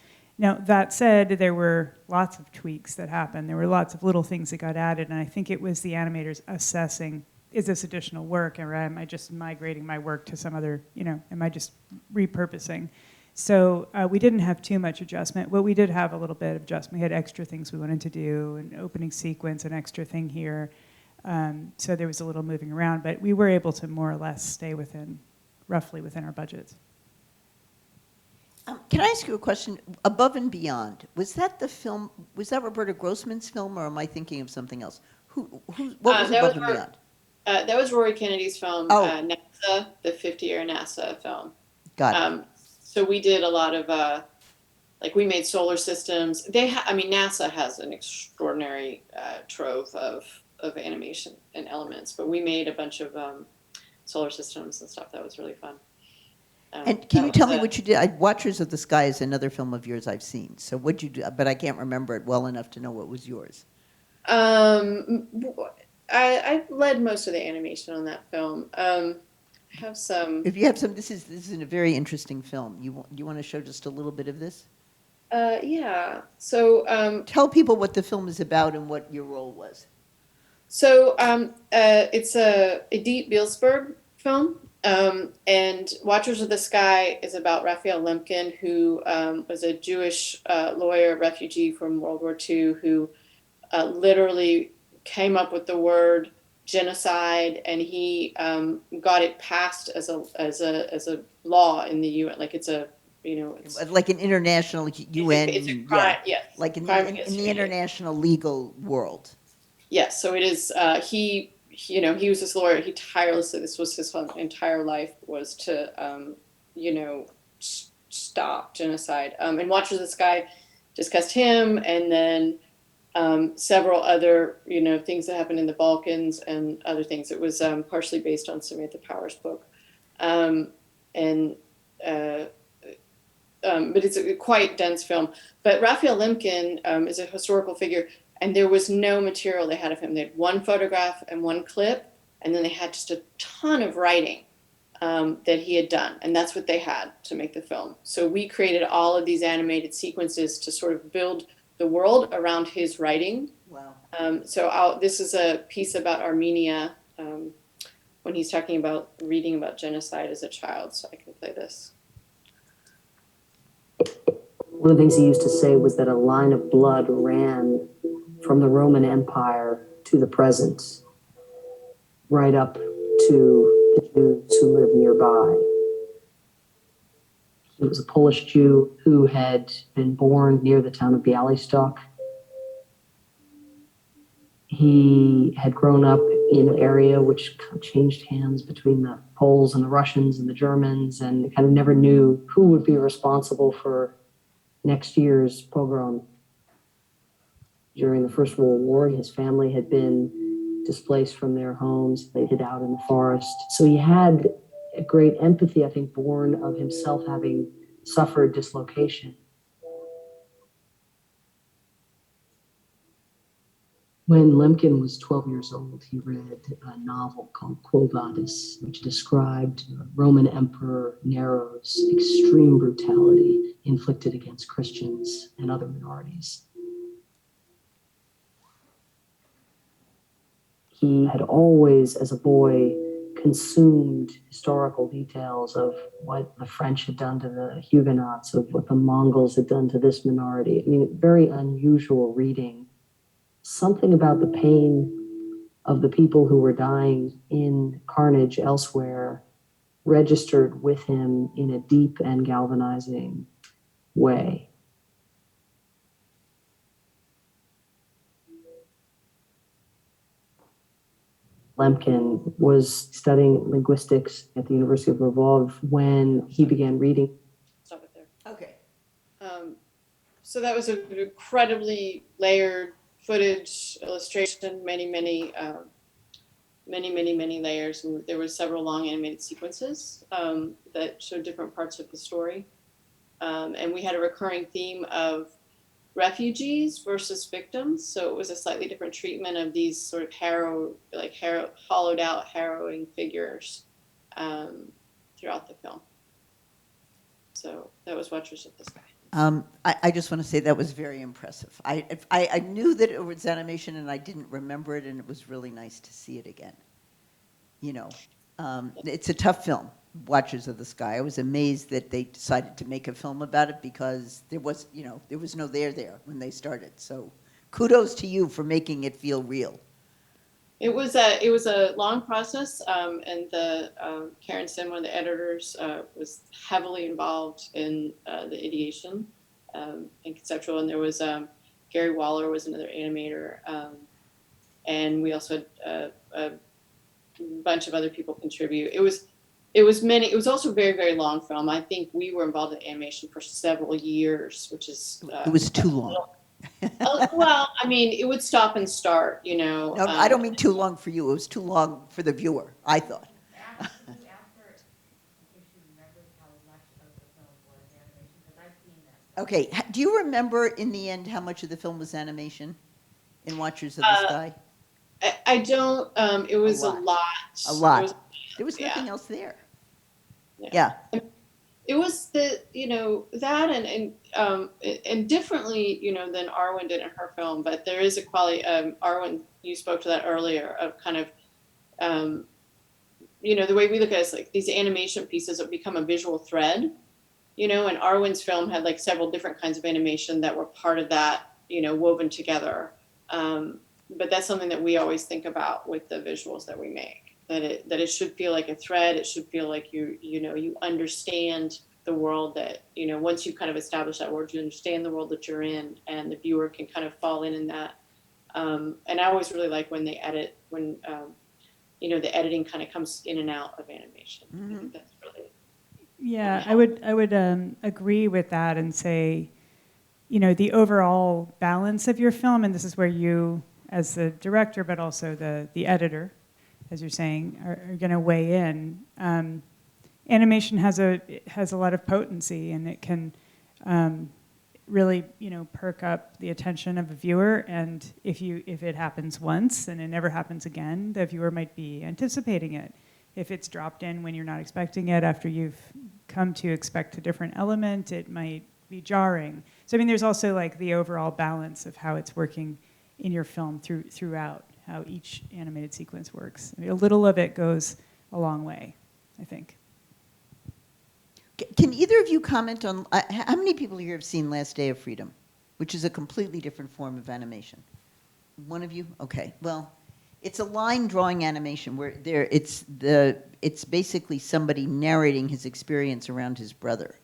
Now, that said, there were lots of tweaks that happened. There were lots of little things that got added, and I think it was the animators assessing, is this additional work, or am I just migrating my work to some other, you know, am I just repurposing? So we didn't have too much adjustment, but we did have a little bit of adjustment. We had extra things we wanted to do, an opening sequence, an extra thing here. So there was a little moving around, but we were able to more or less stay roughly within our budgets. Can I ask you a question? Above and Beyond, was that Roberta Grossman's film, or am I thinking of something else? What was Above and Beyond? That was Rory Kennedy's film, NASA, the 50-year NASA film. Got it. So we did a lot of like we made solar systems. I mean, NASA has an extraordinary trove of animation and elements, but we made a bunch of solar systems and stuff. That was really fun. And can you tell me what you did? Watchers of the Sky is another film of yours I've seen. So what'd you do? But I can't remember it well enough to know what was yours. I led most of the animation on that film. I have some. If you have some, this is a very interesting film. You want to show just a little bit of this? Yeah. So tell people what the film is about and what your role was. So it's a Edith Bielsberg film, and Watchers of the Sky is about Raphael Lemkin, who was a Jewish lawyer, refugee from World War II, who literally came up with the word genocide, and he got it passed as a law in the UN. Like it's a it's like an international UN. It's a crime, yes. Like in the international legal world. Yes, so it is. He was this lawyer. He tirelessly, this was his entire life, was to, stop genocide. And Watchers of the Sky discussed him, and then several other, things that happened in the Balkans and other things. It was partially based on Samantha Power's book, but it's a quite dense film. But Raphael Lemkin is a historical figure. And there was no material they had of him. They had one photograph and one clip, and then they had just a ton of writing that he had done. And that's what they had to make the film. So we created all of these animated sequences to sort of build the world around his writing. Wow. This is a piece about Armenia when he's talking about reading about genocide as a child. So I can play this. One of the things he used to say was that a line of blood ran from the Roman Empire to the present, right up to the Jews who live nearby. He was a Polish Jew who had been born near the town of Białystok. He had grown up in an area which kind of changed hands between the Poles and the Russians and the Germans, and kind of never knew who would be responsible for next year's pogrom. During the First World War, his family had been displaced from their homes. They hid out in the forest. So he had a great empathy, I think, born of himself having suffered dislocation. When Lemkin was 12 years old, he read a novel called Quo Vadis, which described Roman Emperor Nero's extreme brutality inflicted against Christians and other minorities. He had always, as a boy, consumed historical details of what the French had done to the Huguenots, of what the Mongols had done to this minority. I mean, very unusual reading. Something about the pain of the people who were dying in carnage elsewhere registered with him in a deep and galvanizing way. Lemkin was studying linguistics at the University of Lvov when he began reading. Stop it there. Okay. So that was an incredibly layered footage, illustration, many layers. And there were several long animated sequences that showed different parts of the story. And we had a recurring theme of refugees versus victims. So it was a slightly different treatment of these sort of hollowed out, harrowing figures throughout the film. So that was Watchers of the Sky. I just want to say that was very impressive. I knew that it was animation and I didn't remember it, and it was really nice to see it again. It's a tough film, Watchers of the Sky. I was amazed that they decided to make a film about it because there was no there when they started. So kudos to you for making it feel real. It was a long process, and Karen Sim, one of the editors, was heavily involved in the ideation and conceptual. And there was Gary Waller was another animator, and we also had a bunch of other people contribute. It was It was also a very, very long film. I think we were involved in animation for several years, which is It was too long. well, I mean, it would stop and start, you know. No, I don't mean too long for you. It was too long for the viewer, I thought. Okay, do you remember in the end how much of the film was animation in Watchers of the Sky? I don't. It was a lot. A lot. There was nothing else there. Yeah. It was the, you know, that and differently, you know, than Arwen did in her film, but there is a quality. Arwen, you spoke to that earlier, of kind of, you know, the way we look at it is like these animation pieces have become a visual thread, you know, and Arwen's film had like several different kinds of animation that were part of that, you know, woven together. But that's something that we always think about with the visuals that we make, that it should feel like a thread. It should feel like you understand the world that, you know, once you kind of establish that world, you understand the world that you're in, and the viewer can kind of fall in that. And I always really like when they edit, when, you know, the editing kind of comes in and out of animation. Mm-hmm. I think that's really. Yeah, I would agree with that and say, you know, the overall balance of your film, and this is where you, as the director, but also the editor, as you're saying, are going to weigh in. Animation has a lot of potency, and it can really, you know, perk up the attention of a viewer. And if it happens once and it never happens again, the viewer might be anticipating it. If it's dropped in when you're not expecting it, after you've come to expect a different element, it might be jarring. So I mean, there's also like the overall balance of how it's working in your film throughout, how each animated sequence works. I mean, a little of it goes a long way, I think. Can either of you comment on, how many people here have seen Last Day of Freedom, which is a completely different form of animation? One of you? Okay. Well, it's a line drawing animation where it's basically somebody narrating his experience around his brother.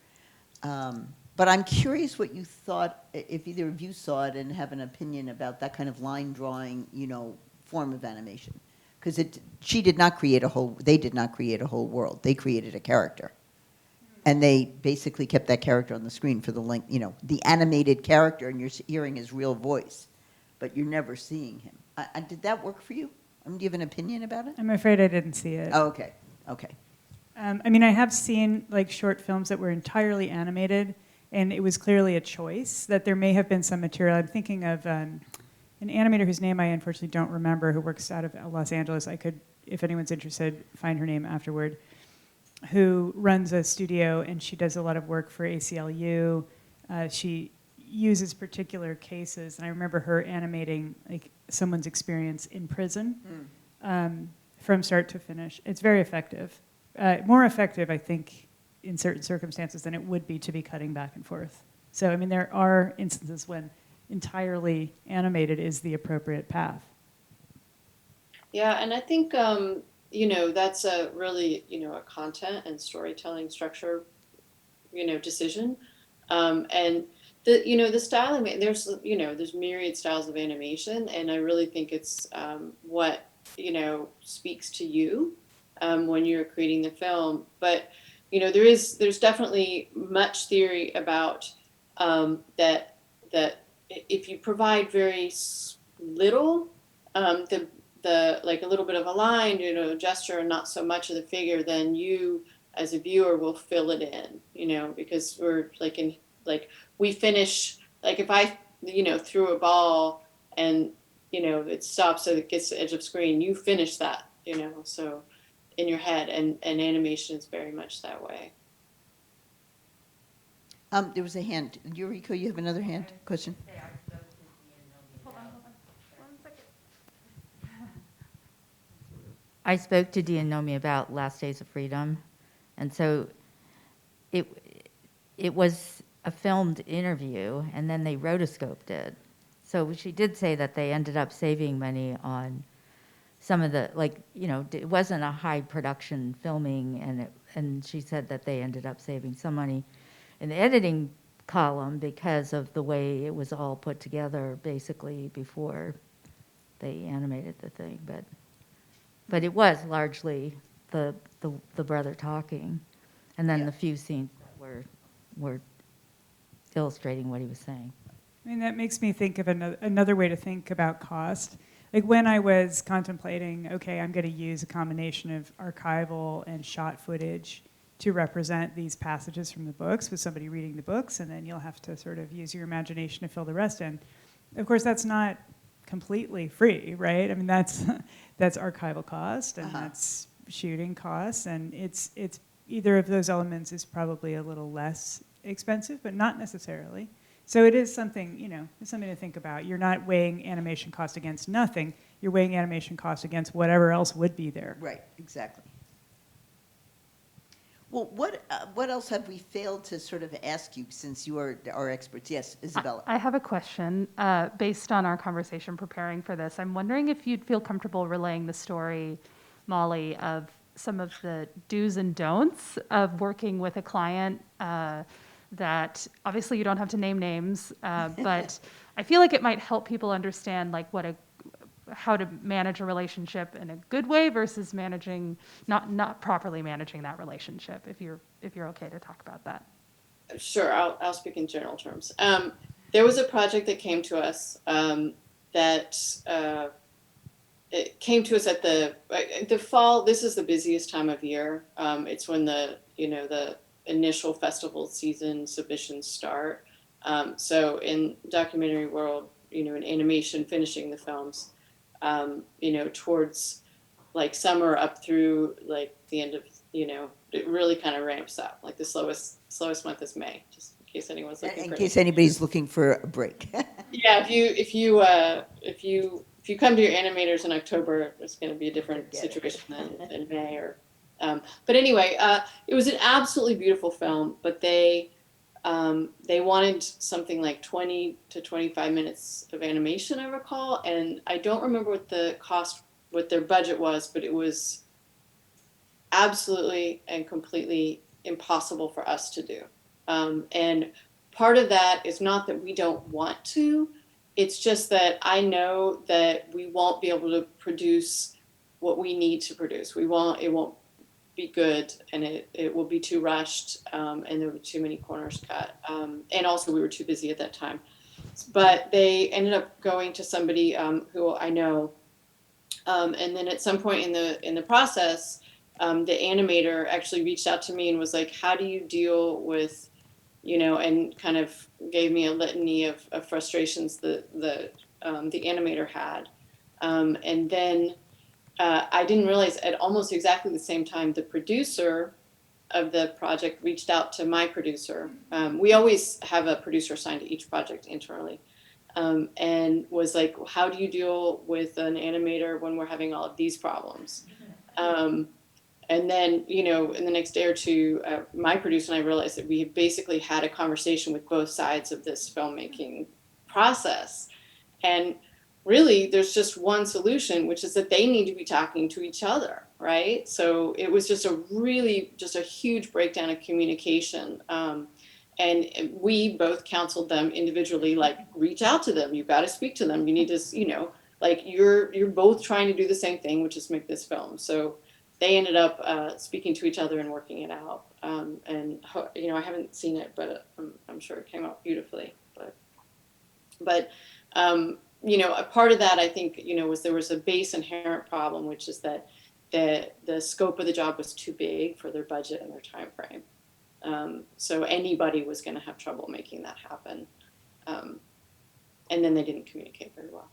But I'm curious what you thought, if either of you saw it and have an opinion about that kind of line drawing, you know, form of animation. Because they did not create a whole world. They created a character. And they basically kept that character on the screen for the length, you know, the animated character, and you're hearing his real voice, but you're never seeing him. Did that work for you? I mean, do you have an opinion about it? I'm afraid I didn't see it. Oh, okay. Okay. I mean, I have seen like short films that were entirely animated, and it was clearly a choice that there may have been some material. I'm thinking of an animator whose name I unfortunately don't remember, who works out of Los Angeles. I could, if anyone's interested, find her name afterward, who runs a studio, and she does a lot of work for ACLU. She uses particular cases, and I remember her animating like someone's experience in prison from start to finish. It's very effective. More effective, I think, in certain circumstances than it would be to be cutting back and forth. So, I mean, there are instances when entirely animated is the appropriate path. Yeah, and I think, you know, that's a really, you know, a content and storytelling structure, you know, decision. And the, you know, the style of, there's myriad styles of animation, and I really think it's what, you know, speaks to you when you're creating the film. But, you know, there's definitely much theory about that if you provide very little, the like a little bit of a line, you know, gesture, and not so much of the figure, then you as a viewer will fill it in, you know, because we're like we finish, like if I, you know, threw a ball and, you know, it stops so it gets to the edge of screen, you finish that, you know, so in your head, and animation is very much that way. There was a hand. Yuriko, you have another hand question? I spoke to Dianomi about Last Days of Freedom, and so it was a filmed interview, and then they rotoscoped it. So she did say that they ended up saving money on some of the, like, you know, it wasn't a high production filming, and she said that they ended up saving some money in the editing column because of the way it was all put together basically before they animated the thing. But it was largely the brother talking, and then the few scenes were illustrating what he was saying. I mean, that makes me think of another way to think about cost. Like when I was contemplating, okay, I'm going to use a combination of archival and shot footage to represent these passages from the books with somebody reading the books, and then you'll have to sort of use your imagination to fill the rest in. Of course, that's not completely free, right? I mean, that's archival cost, and that's shooting costs, and it's either of those elements is probably a little less expensive, but not necessarily. So it is something, it's something to think about. You're not weighing animation cost against nothing. You're weighing animation cost against whatever else would be there. Right, exactly. Well, what else have we failed to sort of ask you, since you are our experts? Yes, Isabella. I have a question based on our conversation preparing for this. I'm wondering if you'd feel comfortable relaying the story, Molly, of some of the do's and don'ts of working with a client that obviously you don't have to name names, but I feel like it might help people understand like how to manage a relationship in a good way versus managing not properly managing that relationship. If you're okay to talk about that. Sure, I'll speak in general terms. There was a project that came to us it came to us at the fall. This is the busiest time of year. It's when the initial festival season submissions start. So in documentary world, in animation, finishing the films, towards like summer up through like the end of, it really kind of ramps up. Like the slowest month is May, just in case anyone's looking. In case anybody's looking for a break. Yeah, if you come to your animators in October, it's going to be a different situation than in May or. But anyway, it was an absolutely beautiful film, but they wanted something like 20 to 25 minutes of animation, I recall, and I don't remember what their budget was, but it was absolutely and completely impossible for us to do. And part of that is not that we don't want to, it's just that I know that we won't be able to produce what we need to produce. It won't be good, and it will be too rushed, and there were too many corners cut. And also we were too busy at that time. But they ended up going to somebody who I know. And then at some point in the process, the animator actually reached out to me and was like, how do you deal with, and kind of gave me a litany of frustrations that the animator had. And then I didn't realize at almost exactly the same time, the producer of the project reached out to my producer. We always have a producer assigned to each project internally, and was like, how do you deal with an animator when we're having all of these problems? And then, in the next day or two, my producer and I realized that we had basically had a conversation with both sides of this filmmaking process. And really, there's just one solution, which is that they need to be talking to each other, right? So it was just a huge breakdown of communication. And we both counseled them individually, like, reach out to them. You've got to speak to them. You need to, like, you're both trying to do the same thing, which is make this film. So they ended up speaking to each other and working it out. And I haven't seen it, but I'm sure it came out beautifully. But a part of that, I think, was there was a base inherent problem, which is that the scope of the job was too big for their budget and their time frame. So anybody was going to have trouble making that happen. And then they didn't communicate very well.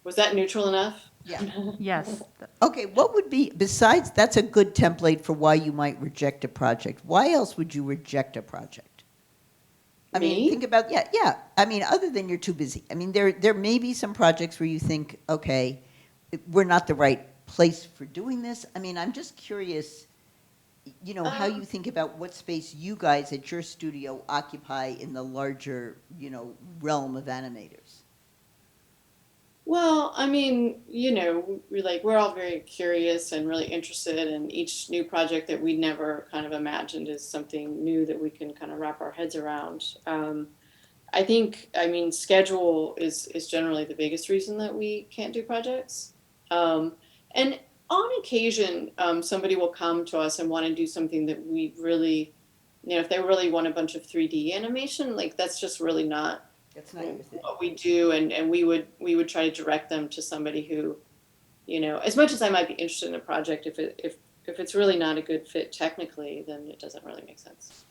Was that neutral enough? Yeah. Yes. Okay, what would be, besides, that's a good template for why you might reject a project. Why else would you reject a project? I mean, think about, yeah. I mean, other than you're too busy. I mean, there may be some projects where you think, okay, we're not the right place for doing this. I mean, I'm just curious, how you think about what space you guys at your studio occupy in the larger, realm of animators. Well, I mean, we're all very curious and really interested, and each new project that we never kind of imagined is something new that we can kind of wrap our heads around. I think, schedule is generally the biggest reason that we can't do projects. And on occasion, somebody will come to us and want to do something that we really, if they really want a bunch of 3D animation, like that's just really not what we do. And we would try to direct them to somebody who, as much as I might be interested in a project, if it's really not a good fit technically, then it doesn't really make sense.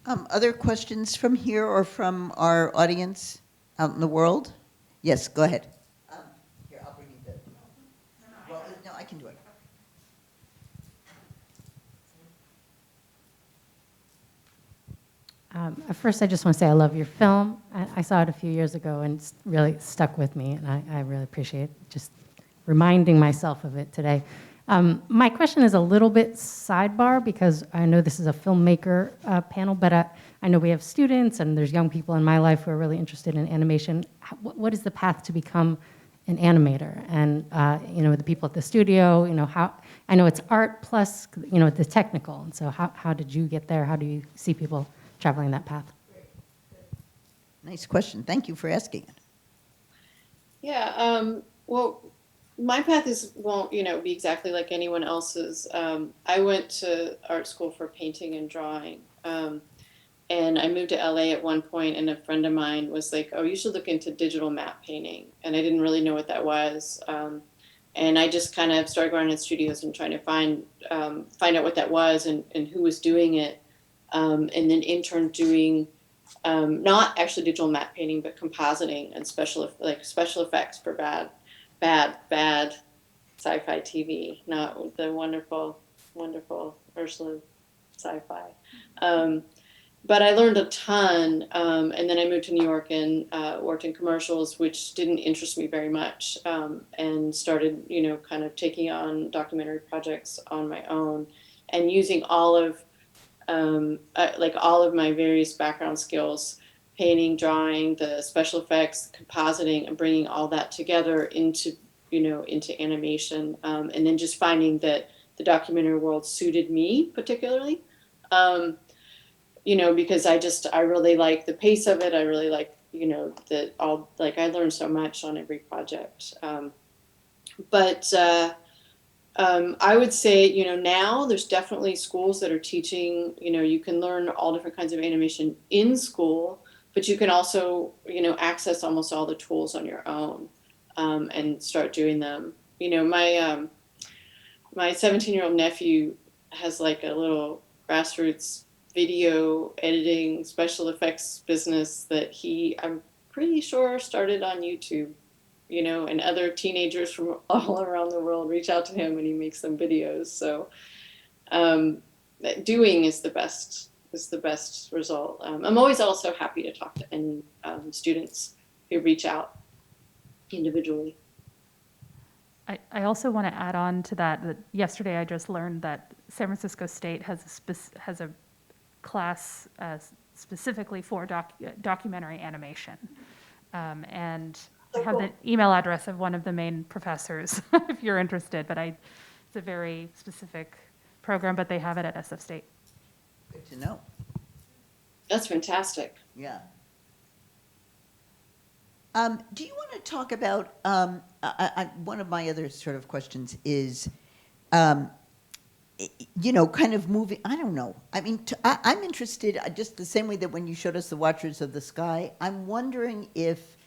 Other questions from here or from our audience out in the world? Yes, go ahead. Here, I'll bring you the. Well, no, I can do it. First, I just want to say I love your film. I saw it a few years ago and it's really stuck with me, and I really appreciate just reminding myself of it today. My question is a little bit sidebar because I know this is a filmmaker panel, but I know we have students and there's young people in my life who are really interested in animation. What is the path to become an animator? And the people at the studio, how I know it's art plus the technical, and so how did you get there? How do you see people traveling that path? Nice question. Thank you for asking it. Yeah. Well, my path won't be exactly like anyone else's. I went to art school for painting and drawing. And I moved to LA at one point, and a friend of mine was like, "Oh, you should look into digital map painting." And I didn't really know what that was. And I just kind of started going in studios and trying to find out what that was and who was doing it. And then interned doing not actually digital map painting, but compositing and special effects for bad sci-fi TV, not the wonderful Ursula sci-fi. But I learned a ton, and then I moved to New York and worked in commercials, which didn't interest me very much, and started, kind of taking on documentary projects on my own and using all of my various background skills, painting, drawing, the special effects, compositing, and bringing all that together into animation, and then just finding that the documentary world suited me particularly, because I really like the pace of it. I really like, I learned so much on every project. But I would say, now there's definitely schools that are teaching, you can learn all different kinds of animation in school, but you can also, access almost all the tools on your own, and start doing them. My 17-year-old nephew has like a little grassroots video editing special effects business that I'm pretty sure started on YouTube. And other teenagers from all around the world reach out to him and he makes them videos. So doing is the best result. I'm always also happy to talk to any students who reach out individually. I also want to add on to that yesterday I just learned that San Francisco State has a class specifically for documentary animation. And I have the email address of one of the main professors if you're interested, but it's a very specific program, but they have it at SF State. Good to know. That's fantastic. Yeah. Do you want to talk about, one of my other sort of questions is, kind of moving, I don't know. I mean, I'm interested, just the same way that when you showed us the Watchers of the Sky, I'm wondering if,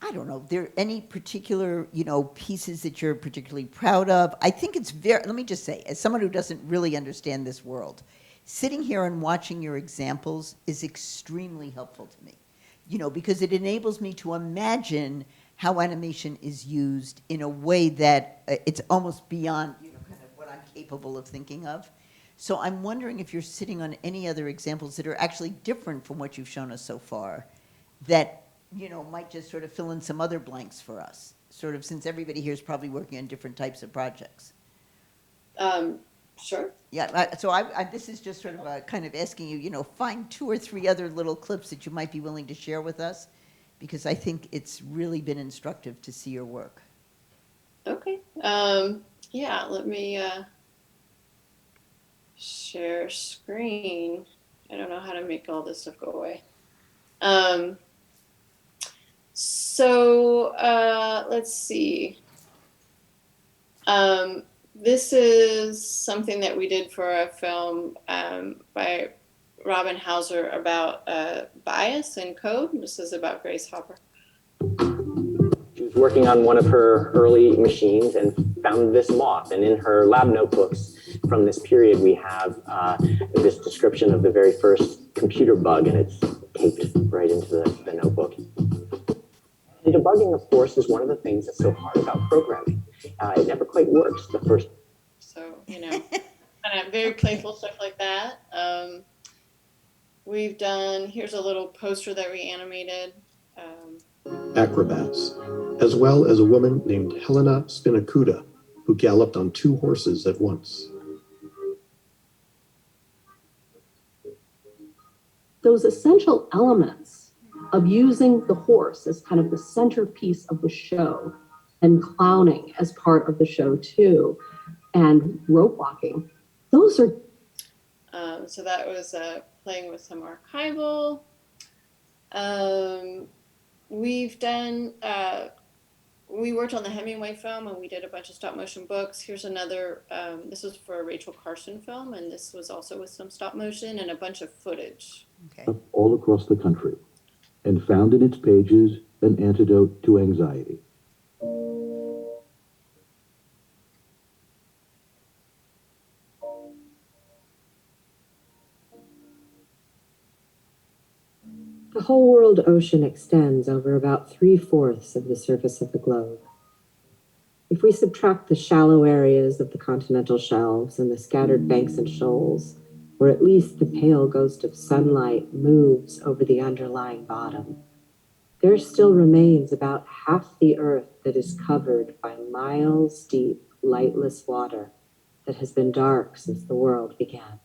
I don't know, there are any particular, pieces that you're particularly proud of. I think it's let me just say, as someone who doesn't really understand this world, sitting here and watching your examples is extremely helpful to me, because it enables me to imagine how animation is used in a way that it's almost beyond, kind of what I'm capable of thinking of. So I'm wondering if you're sitting on any other examples that are actually different from what you've shown us so far that might just sort of fill in some other blanks for us, sort of, since everybody here is probably working on different types of projects. Sure. Yeah, so this is just sort of a kind of asking you, find 2 or 3 other little clips that you might be willing to share with us, because I think it's really been instructive to see your work. Okay. Yeah, let me share screen. I don't know how to make all this stuff go away. So let's see. This is something that we did for a film by Robin Hauser about bias and code. This is about Grace Hopper. She was working on one of her early machines and found this moth. And in her lab notebooks from this period, we have this description of the very first computer bug, and it's taped right into the notebook. And debugging, of course, is one of the things that's so hard about programming. It never quite works the first. So, kind of very playful stuff like that. We've done, here's a little poster that we animated. Acrobats, as well as a woman named Helena Spinacuda, who galloped on 2 horses at once. Those essential elements of using the horse as kind of the centerpiece of the show, and clowning as part of the show too, and rope walking, those are... So that was playing with some archival. We've done, we worked on the Hemingway film and we did a bunch of stop motion books. Here's another, this was for a Rachel Carson film, and this was also with some stop motion and a bunch of footage. All across the country, and found in its pages an antidote to anxiety. The whole world ocean extends over about 3/4 of the surface of the globe. If we subtract the shallow areas of the continental shelves and the scattered banks and shoals, where at least the pale ghost of sunlight moves over the underlying bottom, there still remains about half the earth that is covered by miles deep, lightless water that has been dark since the world began.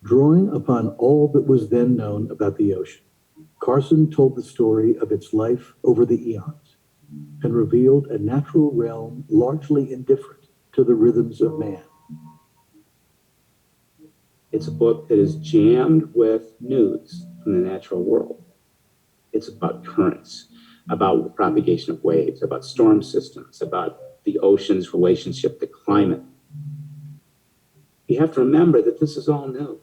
Drawing upon all that was then known about the ocean, Carson told the story of its life over the eons and revealed a natural realm largely indifferent to the rhythms of man. It's a book that is jammed with nudes from the natural world. It's about currents, about the propagation of waves, about storm systems, about the ocean's relationship to climate. You have to remember that this is all new.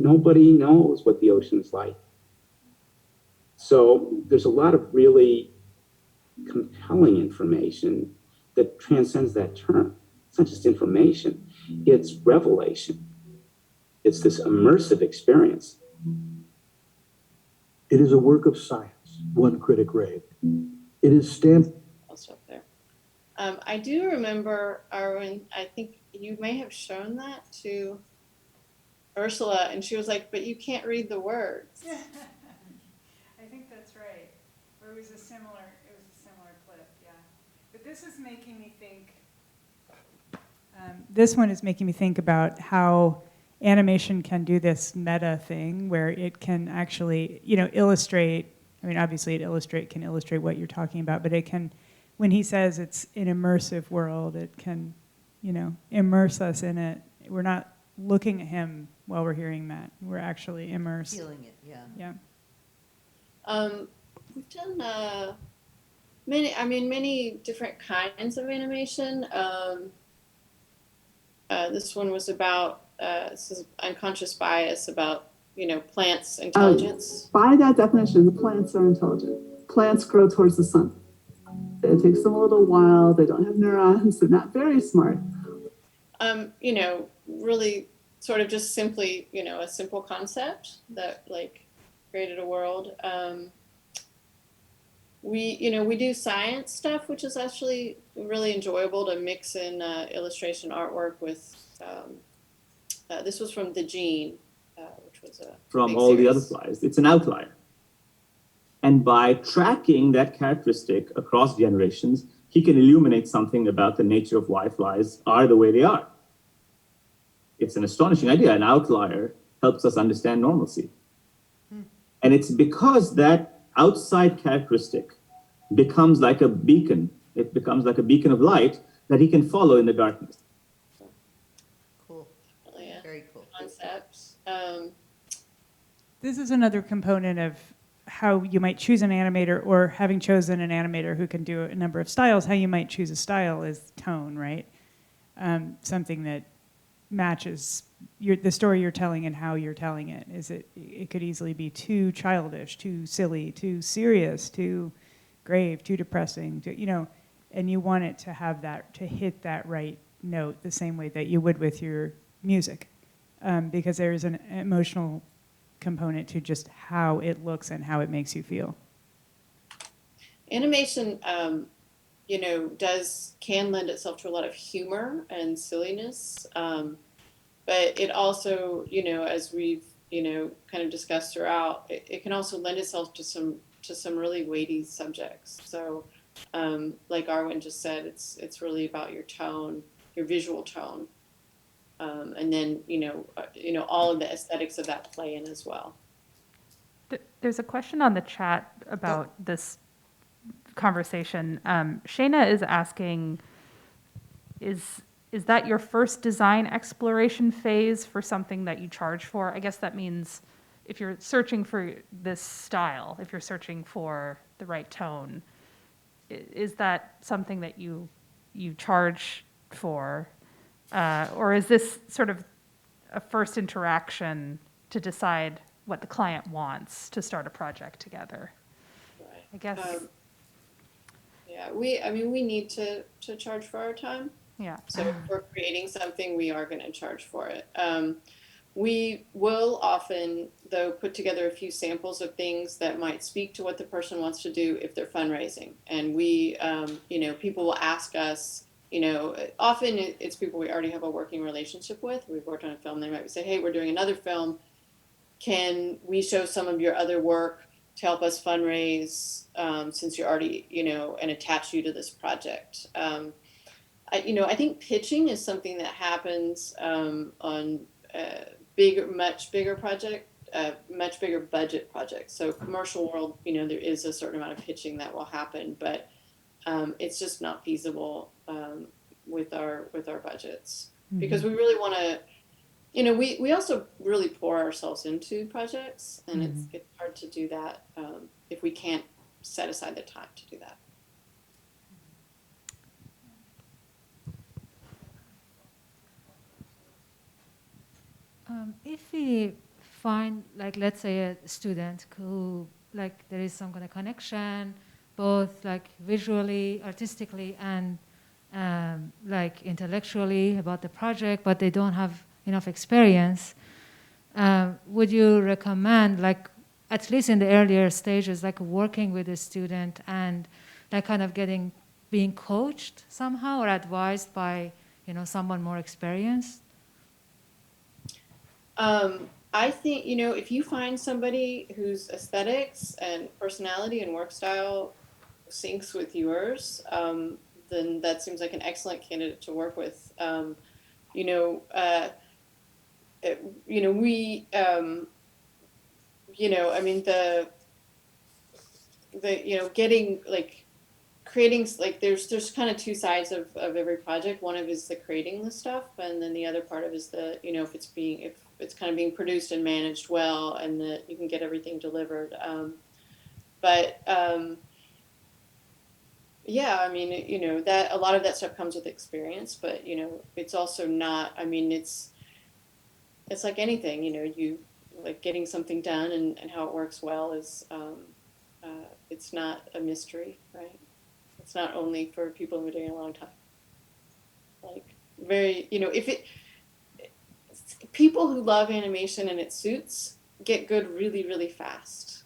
Nobody knows what the ocean is like. So there's a lot of really compelling information that transcends that term. It's not just information, it's revelation. It's this immersive experience. It is a work of science, one critic raved. It is stamped. I'll stop there. I do remember, Arwen, I think you may have shown that to Ursula, and she was like, but you can't read the words. I think that's right. Or it was a similar clip, yeah. But this is making me think, this one is making me think about how animation can do this meta thing where it can actually, illustrate, I mean, obviously it can illustrate what you're talking about, but it can, when he says it's an immersive world, it can, immerse us in it. We're not looking at him while we're hearing that. We're actually immersed. Feeling it, yeah. Yeah. We've done many different kinds of animation. This one was about, this is unconscious bias about, plants' intelligence. By that definition, the plants are intelligent. Plants grow towards the sun. It takes them a little while. They don't have neurons. They're not very smart. Really sort of just simply, a simple concept that created a world. We do science stuff, which is actually really enjoyable to mix in illustration artwork with, this was from The Gene, which was a from all the other flies. It's an outlier. And by tracking that characteristic across generations, he can illuminate something about the nature of why flies are the way they are. It's an astonishing idea. An outlier helps us understand normalcy. And it's because that outside characteristic becomes like a beacon. It becomes like a beacon of light that he can follow in the darkness. Cool. Very cool. Concepts. This is another component of how you might choose an animator, or having chosen an animator who can do a number of styles, how you might choose a style is tone, right? Something that matches the story you're telling and how you're telling it. It could easily be too childish, too silly, too serious, too grave, too depressing, and you want it to have that, to hit that right note the same way that you would with your music, because there is an emotional component to just how it looks and how it makes you feel. Animation, can lend itself to a lot of humor and silliness, but it also, as we've kind of discussed throughout, it can also lend itself to some really weighty subjects. So, like Arwen just said, it's really about your tone, your visual tone, and then all of the aesthetics of that play in as well. There's a question on the chat about this conversation. Shayna is asking, is that your first design exploration phase for something that you charge for? I guess that means if you're searching for this style, if you're searching for the right tone, is that something that you charge for? Or is this sort of a first interaction to decide what the client wants to start a project together? Right. I guess. We need to charge for our time. Yeah. So if we're creating something, we are going to charge for it. We will often, though, put together a few samples of things that might speak to what the person wants to do if they're fundraising. And we, people will ask us, often it's people we already have a working relationship with. We've worked on a film. They might say, hey, we're doing another film. Can we show some of your other work to help us fundraise, since you're already, and attach you to this project? I think pitching is something that happens on much bigger budget projects. So commercial world, there is a certain amount of pitching that will happen, but it's just not feasible with our budgets, because we really want to. We also really pour ourselves into projects, and it's hard to do that if we can't set aside the time to do that. If we find, let's say a student who, there is some kind of connection, both visually, artistically, and intellectually about the project, but they don't have enough experience, would you recommend, at least in the earlier stages, working with a student and kind of being coached somehow or advised by, someone more experienced? I think, if you find somebody whose aesthetics and personality and work style syncs with yours, then that seems like an excellent candidate to work with. Creating, there's kind of two sides of every project. One of is the creating the stuff, and then the other part of is the, if it's kind of being produced and managed well, and that you can get everything delivered. That a lot of that stuff comes with experience, but it's also not. It's like anything, you getting something done and how it works well is, it's not a mystery, right? It's not only for people who are doing it a long time. People who love animation and it suits get good really, really fast,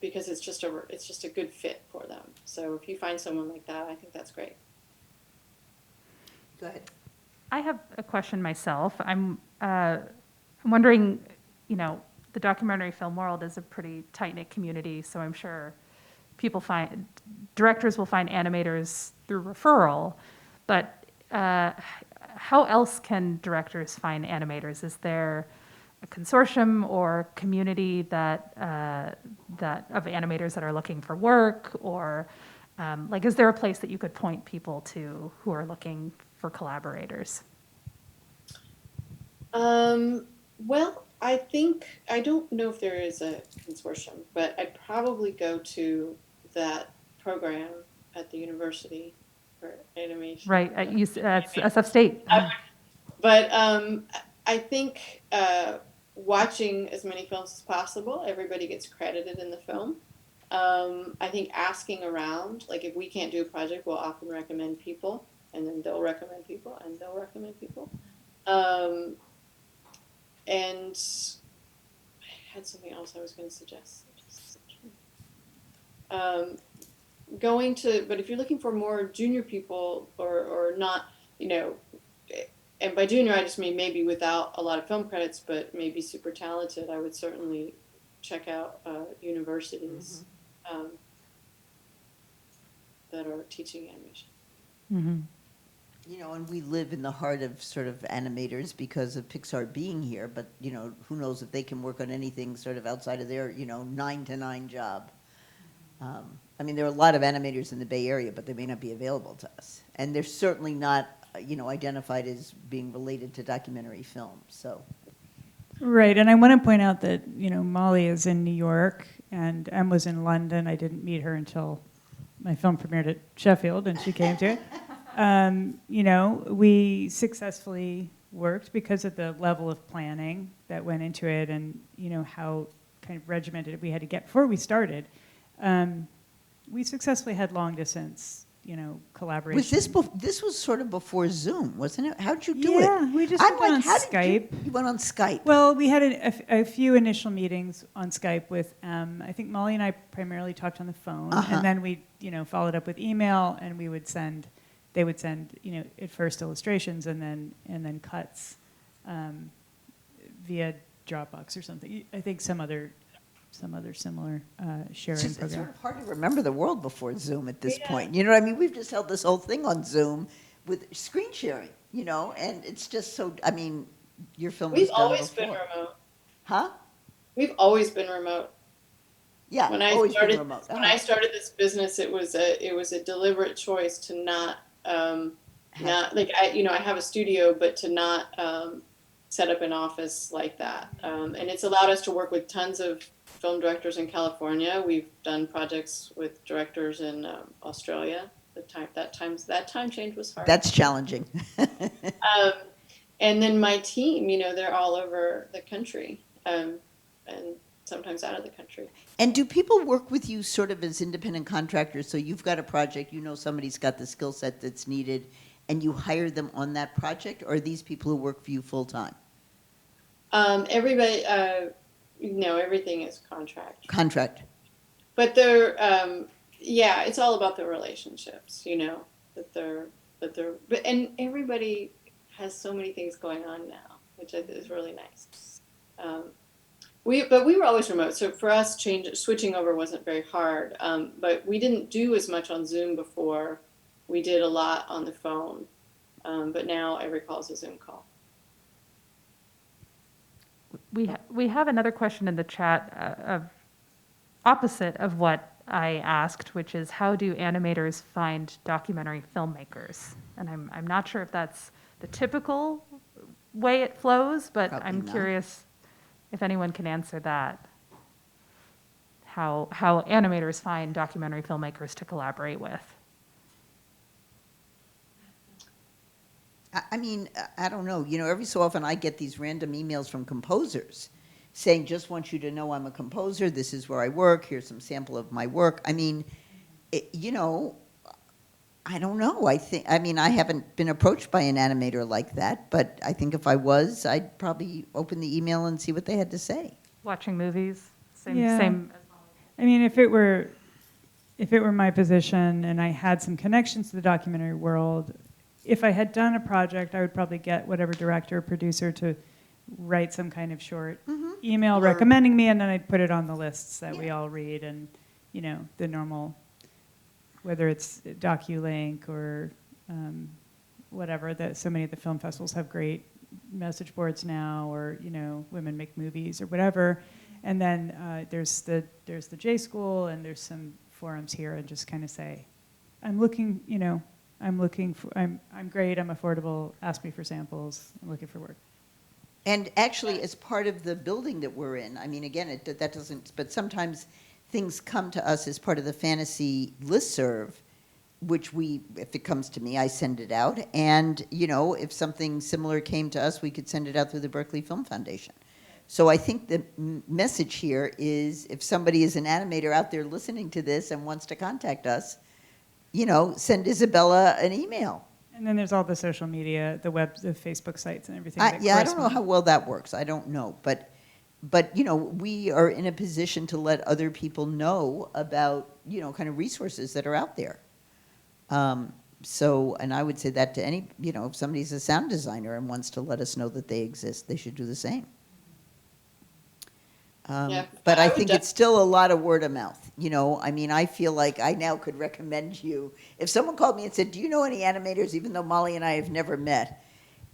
because it's just a good fit for them. So if you find someone like that, I think that's great. Go ahead. I have a question myself. I'm wondering, the documentary film world is a pretty tight-knit community, so I'm sure directors will find animators through referral, but how else can directors find animators? Is there a consortium or community that of animators that are looking for work, or is there a place that you could point people to who are looking for collaborators? Well, I think, I don't know if there is a consortium, but I'd probably go to that program at the university for animation. Right, at SF State. But I think watching as many films as possible, everybody gets credited in the film. I think asking around, like if we can't do a project, we'll often recommend people, and then they'll recommend people, and they'll recommend people. And I had something else I was going to suggest. Going to, but if you're looking for more junior people or not, you know, and by junior I just mean maybe without a lot of film credits, but maybe super talented, I would certainly check out universities that are teaching animation. Mm-hmm. You know, and we live in the heart of sort of animators because of Pixar being here, but, you know, who knows if they can work on anything sort of outside of their, 9 to 9 job. I mean, there are a lot of animators in the Bay Area, but they may not be available to us. And they're certainly not, identified as being related to documentary film, so. Right, and I want to point out that, Molly is in New York, and Em was in London. I didn't meet her until my film premiered at Sheffield, and she came to it. We successfully worked because of the level of planning that went into it and, how kind of regimented we had to get before we started. We successfully had long distance, collaboration. Was this was sort of before Zoom, wasn't it? How'd you do it? Yeah, we just went on Skype. You went on Skype? Well, we had a few initial meetings on Skype with I think Molly and I primarily talked on the phone, and then we, followed up with email, and they would send, at first illustrations and then cuts via Dropbox or something. I think some other similar sharing It's program. sort of hard to remember the world before Zoom at this point. You know what I mean? We've just held this whole thing on Zoom with screen sharing, and it's just so, your film was We've done always before. been remote. Huh? We've always been remote. Yeah, when always I started, been remote. When I started this business, it was a deliberate choice to not I have a studio, but to not set up an office like that. And it's allowed us to work with tons of film directors in California. We've done projects with directors in Australia. That time change was hard. That's challenging. And then my team, they're all over the country, and sometimes out of the country. And do people work with you sort of as independent contractors? So you've got a project, somebody's got the skill set that's needed, and you hire them on that project, or are these people who work for you full time? Everybody, everything is contract. Contract. But they're, it's all about the relationships, and everybody has so many things going on now, which is really nice. But we were always remote, so for us, switching over wasn't very hard. But we didn't do as much on Zoom before. We did a lot on the phone, but now every call is a Zoom call. We have another question in the chat opposite of what I asked, which is how do animators find documentary filmmakers? And I'm not sure if that's the typical way it flows, but Probably I'm not. curious if anyone can answer that. How animators find documentary filmmakers to collaborate with. I don't know. Every so often I get these random emails from composers saying, just want you to know I'm a composer. This is where I work. Here's some sample of my work. I don't know. I haven't been approached by an animator like that, but I think if I was, I'd probably open the email and see what they had to say. Watching movies, same. If it were my position and I had some connections to the documentary world, if I had done a project, I would probably get whatever director or producer to write some kind of short email recommending me, and then I'd put it on the lists that we all read, and the normal, whether it's DocuLink or whatever. That so many of the film festivals have great message boards now, or Women Make Movies or whatever. And then there's the J School, and there's some forums here, and just kind of say, I'm great, I'm affordable, ask me for samples, I'm looking for work. And actually, as part of the building that we're in, I mean, again, that doesn't, but sometimes things come to us as part of the fantasy listserv, which if it comes to me, I send it out. And, if something similar came to us, we could send it out through the Berkeley Film Foundation. So I think the message here is, if somebody is an animator out there listening to this and wants to contact us, send Isabella an email. And then there's all the social media, the Facebook sites and everything. I don't know how well that works. I don't know. But we are in a position to let other people know about, kind of resources that are out there. And I would say that to any, if somebody's a sound designer and wants to let us know that they exist, they should do the same. But I think it's still a lot of word of mouth. I feel like I now could recommend you. If someone called me and said, do you know any animators, even though Molly and I have never met,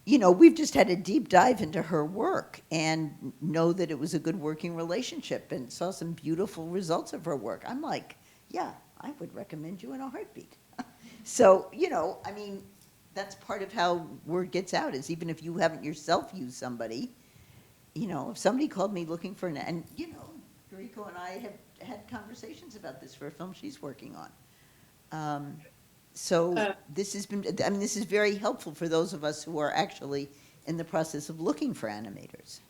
we've just had a deep dive into her work and know that it was a good working relationship and saw some beautiful results of her work. I'm like, yeah, I would recommend you in a heartbeat. So, that's part of how word gets out, is even if you haven't yourself used somebody, if somebody called me looking for and Yuriko and I have had conversations about this for a film she's working on. This has been, this is very helpful for those of us who are actually in the process of looking for animators.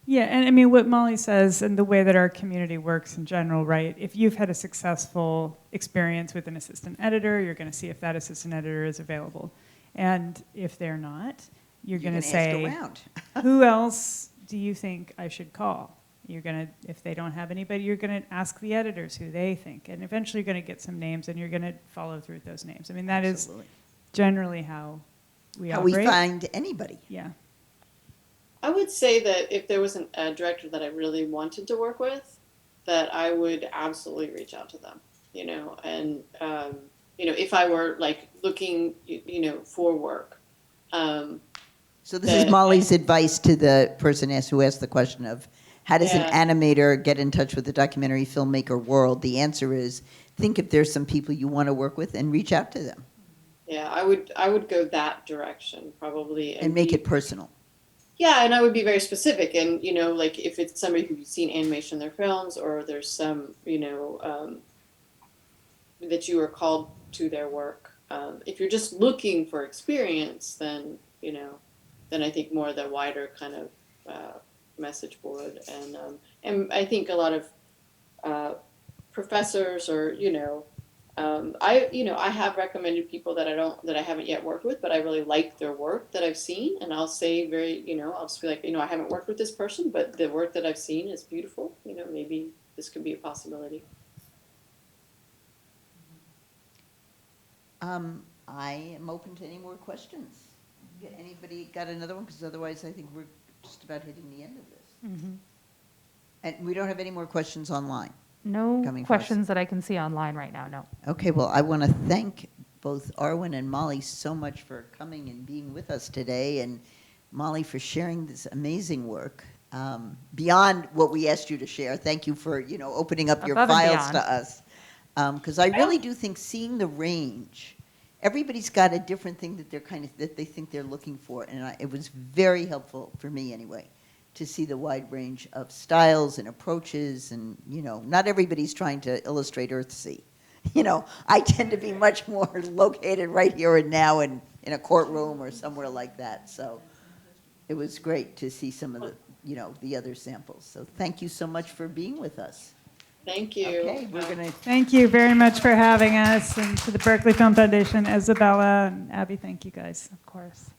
Yeah, and what Molly says and the way that our community works in general, right? If you've had a successful experience with an assistant editor, you're going to see if that assistant editor is available. And if they're not, you're going to say, who else do you think I should call? You're going to, if they don't have anybody, you're going to ask the editors who they think. And eventually you're going to get some names and you're going to follow through with those names. That Absolutely. Is generally how we operate. How we find anybody. Yeah. I would say that if there was a director that I really wanted to work with, that I would absolutely reach out to them, and, if I were looking, for work. So this is Molly's advice to the person who asked the question of, how does an animator get in touch with the documentary filmmaker world? The answer is, think if there's some people you want to work with and reach out to them. Yeah, I would go that direction probably. And make it personal. Yeah, and I would be very specific. And, if it's somebody who's seen animation in their films, or there's some, that you are called to their work. If you're just looking for experience, then, then I think more the wider kind of message board. And I think a lot of professors or, I have recommended people that I haven't yet worked with, but I really like their work that I've seen. And I'll say I'll just be like, I haven't worked with this person, but the work that I've seen is beautiful. Maybe this could be a possibility. I am open to any more questions. Anybody got another one? Because otherwise I think we're just about hitting the end of this. Mm-hmm. And we don't have any more questions online. No questions that I can see online right now, no. Okay, well, I want to thank both Arwen and Molly so much for coming and being with us today, and Molly for sharing this amazing work. Beyond what we asked you to share, thank you for, opening up your files to us. Because I really do think seeing the range, everybody's got a different thing that that they think they're looking for, and it was very helpful for me anyway, to see the wide range of styles and approaches, and not everybody's trying to illustrate Earthsea. I tend to be much more located right here and now in a courtroom or somewhere like that. So it was great to see some of the other samples. So thank you so much for being with us. Thank you. Okay, we're gonna. Thank you very much for having us, and to the Berkeley Film Foundation, Isabella and Abby. Thank you guys, of course.